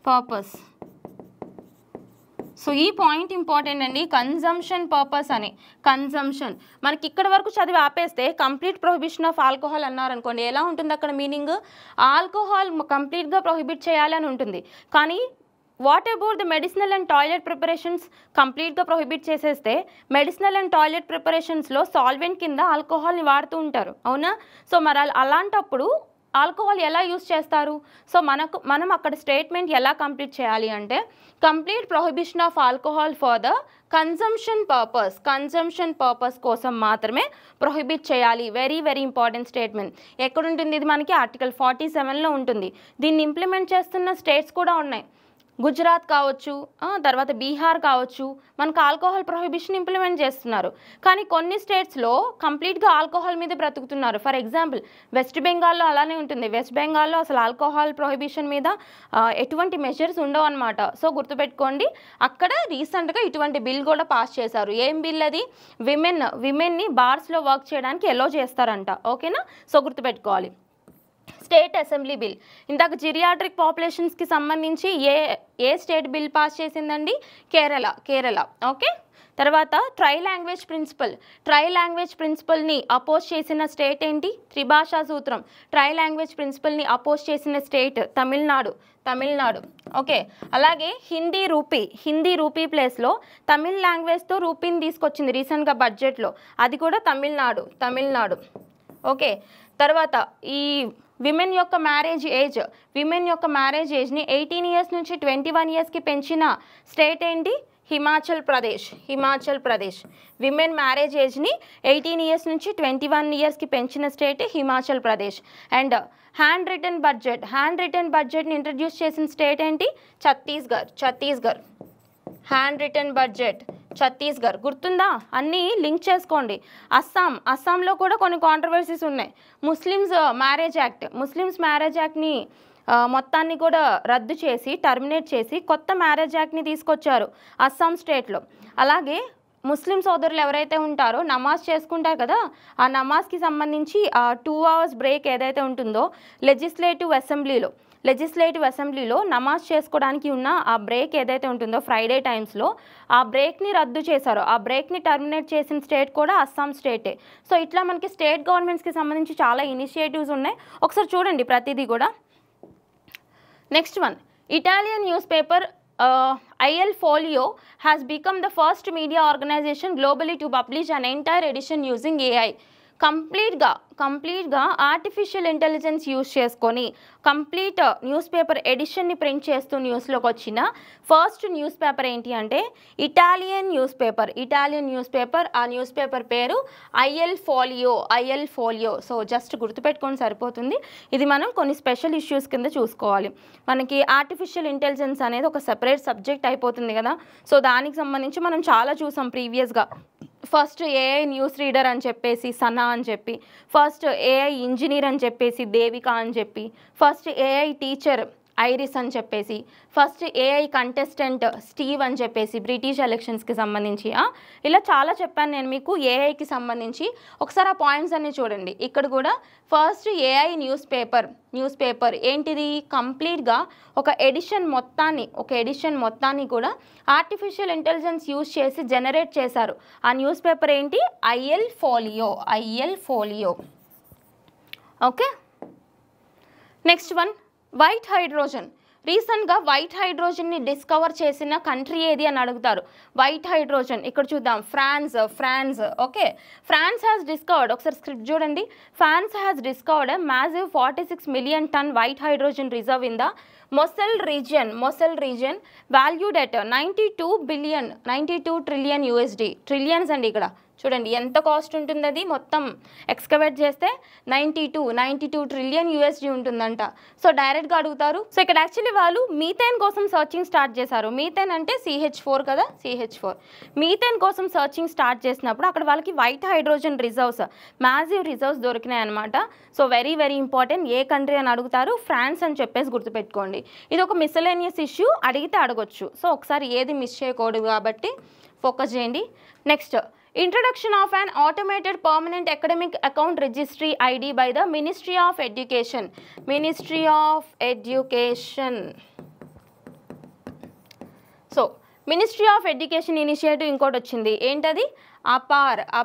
purpose. So ఈ పాయింట్ ఇంపార్టెంట్ అండి, కన్జంప్షన్ పర్పస్ అని. కన్జంప్షన్ మనకి ఇక్కడ వరకు చదివి ఆపేస్తే కంప్లీట్ ప్రొహిబిషన్ ఆఫ్ ఆల్కహాల్ అన్నారనుకోండి, ఎలా ఉంటుంది అక్కడ మీనింగ్? ఆల్కహాల్ కంప్లీట్గా ప్రొహిబిట్ చేయాలి అని ఉంటుంది. కానీ what about the medicinal and toilet preparations? కంప్లీట్గా ప్రొహిబిట్ చేసేస్తే మెడిసినల్ అండ్ టాయిలెట్ ప్రిపరేషన్స్లో సాల్వెంట్ కింద ఆల్కహాల్ని వాడుతూ ఉంటారు, అవునా? సో మరి అలాంటప్పుడు ఆల్కహాల్ ఎలా యూస్ చేస్తారు? సో మనం అక్కడ స్టేట్మెంట్ ఎలా కంప్లీట్ చేయాలి అంటే complete prohibition of alcohol for the consumption purpose కోసం మాత్రమే ప్రొహిబిట్ చేయాలి. Very very important statement. ఎక్కడుంటుంది ఇది? మనకి ఆర్టికల్ 47లో ఉంటుంది. దీన్ని ఇంప్లిమెంట్ చేస్తున్న స్టేట్స్ కూడా ఉన్నాయి. గుజరాత్ కావచ్చు, తర్వాత బీహార్ కావచ్చు, మనకు ఆల్కహాల్ ప్రొహిబిషన్ ఇంప్లిమెంట్ చేస్తున్నారు. కానీ కొన్ని స్టేట్స్లో కంప్లీట్గా ఆల్కహాల్ మీద బ్రతుకుతున్నారు. ఫర్ ఎగ్జాంపుల్ వెస్ట్ బెంగాల్లో అలానే ఉంటుంది. వెస్ట్ బెంగాల్లో అసలు ఆల్కహాల్ ప్రొహిబిషన్ మీద ఎటువంటి మెజర్స్ ఉండవు అనమాట. సో గుర్తుపెట్టుకోండి, అక్కడ రీసెంట్గా ఇటువంటి బిల్ కూడా పాస్ చేశారు. ఏం బిల్ అది? విమెన్ని బార్స్లో వర్క్ చేయడానికి ఎలో చేస్తారంట. ఓకేనా? సో గుర్తుపెట్టుకోవాలి. స్టేట్ అసెంబ్లీ బిల్, ఇందాక జిరియాట్రిక్ పాపులేషన్స్కి సంబంధించి ఏ స్టేట్ బిల్ పాస్ చేసిందండి? కేరళ. ఓకే. తర్వాత ట్రై లాంగ్వేజ్ ప్రిన్సిపల్ని అపోజ్ చేసిన స్టేట్ ఏంటి? త్రిభాషా సూత్రం. ట్రై లాంగ్వేజ్ ప్రిన్సిపల్ని అపోజ్ చేసిన స్టేట్ తమిళనాడు. ఓకే. అలాగే హిందీ రూపీ ప్లేస్లో తమిళ్ లాంగ్వేజ్తో రూపీని తీసుకొచ్చింది రీసెంట్గా బడ్జెట్లో, అది కూడా తమిళనాడు. ఓకే. తర్వాత ఈ విమెన్ యొక్క మ్యారేజ్ ఏజ్ని 18 ఇయర్స్ నుంచి 21 ఇయర్స్కి పెంచిన స్టేట్ ఏంటి? హిమాచల్ ప్రదేశ్. విమెన్ మ్యారేజ్ ఏజ్ని 18 ఇయర్స్ నుంచి 21 ఇయర్స్కి పెంచిన state Himachal Pradesh. And hand written బడ్జెట్ని ఇంట్రడ్యూస్ చేసిన స్టేట్ ఏంటి? Chhattisgarh. Hand written budget Chhattisgarh. గుర్తుందా? అన్నీ లింక్ చేసుకోండి. అస్సాంలో కూడా కొన్ని కాంట్రవర్సీస్ ఉన్నాయి. ముస్లిమ్స్ మ్యారేజ్ యాక్ట్ని మొత్తాన్ని కూడా రద్దు చేసి టర్మినేట్ చేసి కొత్త మ్యారేజ్ యాక్ట్ని తీసుకొచ్చారు అస్సాం స్టేట్లో. అలాగే ముస్లిం సోదరులు ఎవరైతే ఉంటారో నమాజ్ చేసుకుంటారు కదా, ఆ నమాజ్కి సంబంధించి ఆ 2 hours బ్రేక్ ఏదైతే ఉంటుందో లెజిస్లేటివ్ అసెంబ్లీలో నమాజ్ చేసుకోవడానికి ఉన్న ఆ బ్రేక్ ఏదైతే ఉంటుందో ఫ్రైడే టైమ్స్లో, ఆ బ్రేక్ని రద్దు చేశారు. ఆ బ్రేక్ని టర్మినేట్ చేసిన స్టేట్ కూడా అస్సాం స్టేటే. సో ఇట్లా మనకి స్టేట్ గవర్నమెంట్స్కి సంబంధించి చాలా ఇనిషియేటివ్స్ ఉన్నాయి. ఒకసారి చూడండి ప్రతిదీ కూడా. Next one, Italian news paper IL Folio has become the first media organization globally to publish an entire edition using AI. కంప్లీట్గా ఆర్టిఫిషియల్ ఇంటెలిజెన్స్ యూజ్ చేసుకొని కంప్లీట్ న్యూస్ పేపర్ ఎడిషన్ని ప్రింట్ చేస్తూ న్యూస్లోకి వచ్చిన ఫస్ట్ న్యూస్ పేపర్ ఏంటి అంటే Italian news paper. ఆ news paper పేరు IL Folio. So just గుర్తుపెట్టుకొని సరిపోతుంది. ఇది మనం కొన్ని స్పెషల్ ఇష్యూస్ కింద చూసుకోవాలి. మనకి ఆర్టిఫిషియల్ ఇంటెలిజెన్స్ అనేది ఒక సెపరేట్ సబ్జెక్ట్ అయిపోతుంది కదా. సో దానికి సంబంధించి మనం చాలా చూసాం ప్రీవియస్గా. ఫస్ట్ ఏఐ న్యూస్ రీడర్ అని చెప్పేసి సనా అని చెప్పి, ఫస్ట్ ఏఐ ఇంజనీర్ అని చెప్పేసి దేవిక అని చెప్పి, ఫస్ట్ ఏఐ టీచర్ ఐరిస్ అని చెప్పేసి, ఫస్ట్ ఏఐ కంటెస్టెంట్ స్టీవ్ అని చెప్పేసి బ్రిటిష్ ఎలక్షన్స్కి సంబంధించి ఇలా చాలా చెప్పాను నేను మీకు ఏఐకి సంబంధించి. ఒకసారి ఆ పాయింట్స్ అన్నీ చూడండి. ఇక్కడ కూడా ఫస్ట్ ఏఐ న్యూస్ పేపర్ ఏంటిది? కంప్లీట్గా ఒక ఎడిషన్ మొత్తాన్ని కూడా ఆర్టిఫిషియల్ ఇంటెలిజెన్స్ యూజ్ చేసి జనరేట్ చేశారు. ఆ న్యూస్ పేపర్ ఏంటి? IL Folio. Okay. Next one, white hydrogen. రీసెంట్గా వైట్ హైడ్రోజన్ని డిస్కవర్ చేసిన కంట్రీ ఏది అని అడుగుతారు. వైట్ హైడ్రోజన్ ఇక్కడ చూద్దాం. France. Okay. France has discovered, ఒకసారి స్క్రిప్ట్ చూడండి. France has discovered massive 46 million ton white hydrogen reserve in the Moselle region valued at 92 trillion USD. Trillions అండి ఇక్కడ చూడండి ఎంత కాస్ట్ ఉంటుంది. అది మొత్తం ఎక్స్కవేట్ చేస్తే 92 ట్రిలియన్ USD ఉంటుందంట. సో డైరెక్ట్గా అడుగుతారు. సో ఇక్కడ యాక్చువల్లీ వాళ్ళు మీథేన్ కోసం సర్చింగ్ స్టార్ట్ చేశారు. మీథేన్ అంటే CH4 కదా, CH4. మీథేన్ కోసం సర్చింగ్ స్టార్ట్ చేసినప్పుడు అక్కడ వాళ్ళకి వైట్ హైడ్రోజన్ మ్యాసివ్ రిజర్వ్స్ దొరికినాయి అనమాట. So very important. ఏ కంట్రీ అని అడుగుతారు? ఫ్రాన్స్ అని చెప్పేసి గుర్తుపెట్టుకోండి. ఇది ఒక మిస్సెలేనియస్ ఇష్యూ, అడిగితే అడగొచ్చు. సో ఒకసారి ఏది మిస్ చేయకూడదు కాబట్టి ఫోకస్ చేయండి. Next, introduction of an automated permanent academic account registry ID by the Ministry of Education. So Ministry of Education initiative ఇంకోటి వచ్చింది. ఏంటది?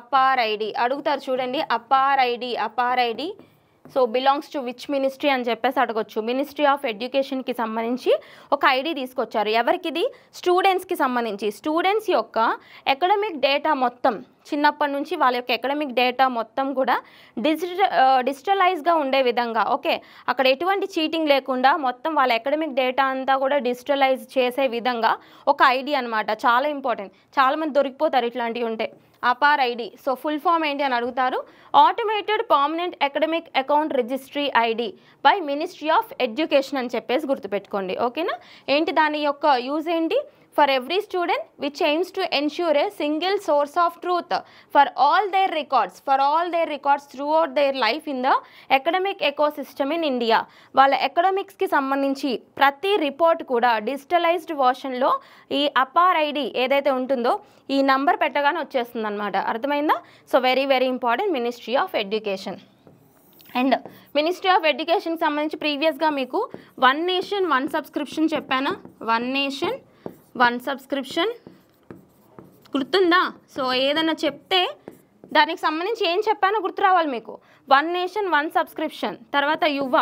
అపార్ ఐడి అడుగుతారు చూడండి. APAAR ID so belongs to which ministry అని చెప్పేసి అడగొచ్చు. మినిస్ట్రీ ఆఫ్ ఎడ్యుకేషన్కి సంబంధించి ఒక ఐడి తీసుకొచ్చారు. ఎవరికిది? స్టూడెంట్స్కి సంబంధించి. స్టూడెంట్స్ యొక్క అకాడమిక్ డేటా మొత్తం చిన్నప్పటి నుంచి వాళ్ళ యొక్క అకాడమిక్ డేటా మొత్తం కూడా డిజిటలైజ్గా ఉండే విధంగా, ఓకే, అక్కడ ఎటువంటి చీటింగ్ లేకుండా మొత్తం వాళ్ళ అకాడమిక్ డేటా అంతా కూడా డిజిటలైజ్ చేసే విధంగా ఒక ఐడి అనమాట. చాలా ఇంపార్టెంట్. చాలామంది దొరికిపోతారు ఇట్లాంటివి ఉంటే. APAAR ID. So full form ఏంటి అని అడుగుతారు. Automated permanent academic account registry ID by ministry of education అని చెప్పేసి గుర్తుపెట్టుకోండి. ఓకేనా? ఏంటి దాని యొక్క యూజ్ ఏంటి? For every student, which aims to ensure a single source of truth for all their records throughout their life in the academic ecosystem in India. వాళ్ళ ఎకడమిక్స్కి సంబంధించి ప్రతి రిపోర్ట్ కూడా డిజిటలైజ్డ్ వర్షన్లో ఈ అపార్ ఐడి ఏదైతే ఉంటుందో ఈ నంబర్ పెట్టగానే వచ్చేస్తుంది అనమాట. అర్థమైందా? So very very important, ministry of education. And ministry of ఎడ్యుకేషన్కి సంబంధించి ప్రీవియస్గా మీకు 1 Nation 1 Subscription చెప్పానా? 1 Nation 1 Subscription గుర్తుందా? సో ఏదైనా చెప్తే దానికి సంబంధించి ఏం చెప్పానో గుర్తు రావాలి మీకు. 1 Nation 1 Subscription, తర్వాత యువ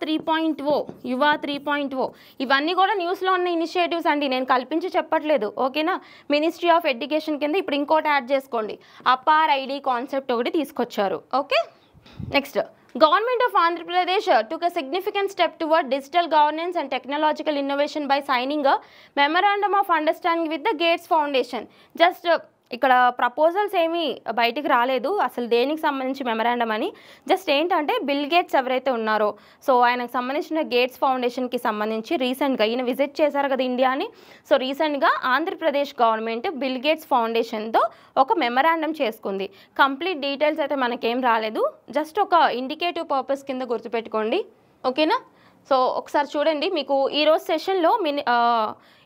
3.0 ఇవన్నీ కూడా న్యూస్లో ఉన్న ఇనిషియేటివ్స్ అండి, నేను కల్పించి చెప్పట్లేదు. ఓకేనా? మినిస్ట్రీ ఆఫ్ ఎడ్యుకేషన్ కింద ఇప్పుడు ఇంకోటి యాడ్ చేసుకోండి, అపార్ ఐడి కాన్సెప్ట్ ఒకటి తీసుకొచ్చారు. Okay, next, Government of Andhra Pradesh took a significant step toward digital governance and technological innovation by signing a memorandum of understanding with the Gates Foundation. Just ఇక్కడ proposals ఏమీ బయటికి రాలేదు అసలు దేనికి సంబంధించి మెమరాండం అని. జస్ట్ ఏంటంటే బిల్ గేట్స్ ఎవరైతే ఉన్నారో సో ఆయనకు సంబంధించిన గేట్స్ ఫౌండేషన్కి సంబంధించి రీసెంట్గా ఈయన విజిట్ చేశారు కదా ఇండియాని. సో రీసెంట్గా ఆంధ్రప్రదేశ్ గవర్నమెంట్ బిల్ గేట్స్ ఫౌండేషన్తో ఒక మెమరాండం చేసుకుంది. కంప్లీట్ డీటెయిల్స్ అయితే మనకేం రాలేదు, జస్ట్ ఒక ఇండికేటివ్ పర్పస్ కింద గుర్తుపెట్టుకోండి. ఓకేనా? సో ఒకసారి చూడండి, మీకు ఈరోజు సెషన్లో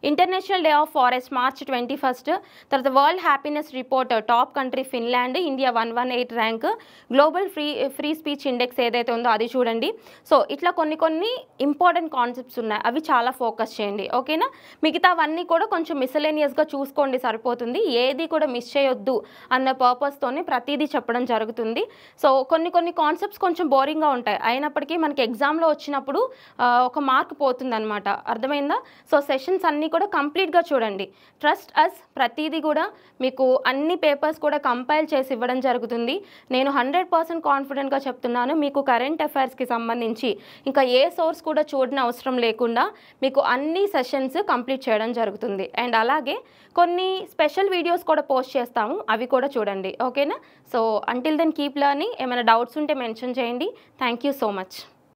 international day of forest March 21, తర్వాత world happiness report top country Finland, India 118 rank, global free speech index ఏదైతే ఉందో అది చూడండి. సో ఇట్లా కొన్ని ఇంపార్టెంట్ కాన్సెప్ట్స్ ఉన్నాయి, అవి చాలా ఫోకస్ చేయండి. ఓకేనా? మిగతావన్నీ కూడా కొంచెం మిసలేనియస్గా చూసుకోండి, సరిపోతుంది. ఏది కూడా మిస్ చేయొద్దు అన్న పర్పస్తోనే ప్రతిదీ చెప్పడం జరుగుతుంది. సో కొన్ని కాన్సెప్ట్స్ కొంచెం బోరింగ్గా ఉంటాయి, అయినప్పటికీ మనకి ఎగ్జామ్లో వచ్చినప్పుడు ఒక మార్క్ పోతుందన్నమాట. అర్థమైందా? సో సెషన్స్ అన్నీ కూడా కంప్లీట్గా చూడండి. ట్రస్ట్ అస్, ప్రతిదీ కూడా మీకు అన్ని పేపర్స్ కూడా కంపైల్ చేసి ఇవ్వడం జరుగుతుంది. నేను 100% కాన్ఫిడెంట్గా చెప్తున్నాను, మీకు కరెంట్ అఫైర్స్కి సంబంధించి ఇంకా ఏ సోర్స్ కూడా చూడని అవసరం లేకుండా మీకు అన్ని సెషన్స్ కంప్లీట్ చేయడం జరుగుతుంది. అండ్ అలాగే కొన్ని స్పెషల్ వీడియోస్ కూడా పోస్ట్ చేస్తాము, అవి కూడా చూడండి. ఓకేనా? So until then keep learning. ఏమైనా డౌట్స్ ఉంటే మెన్షన్ చేయండి. Thank you so much.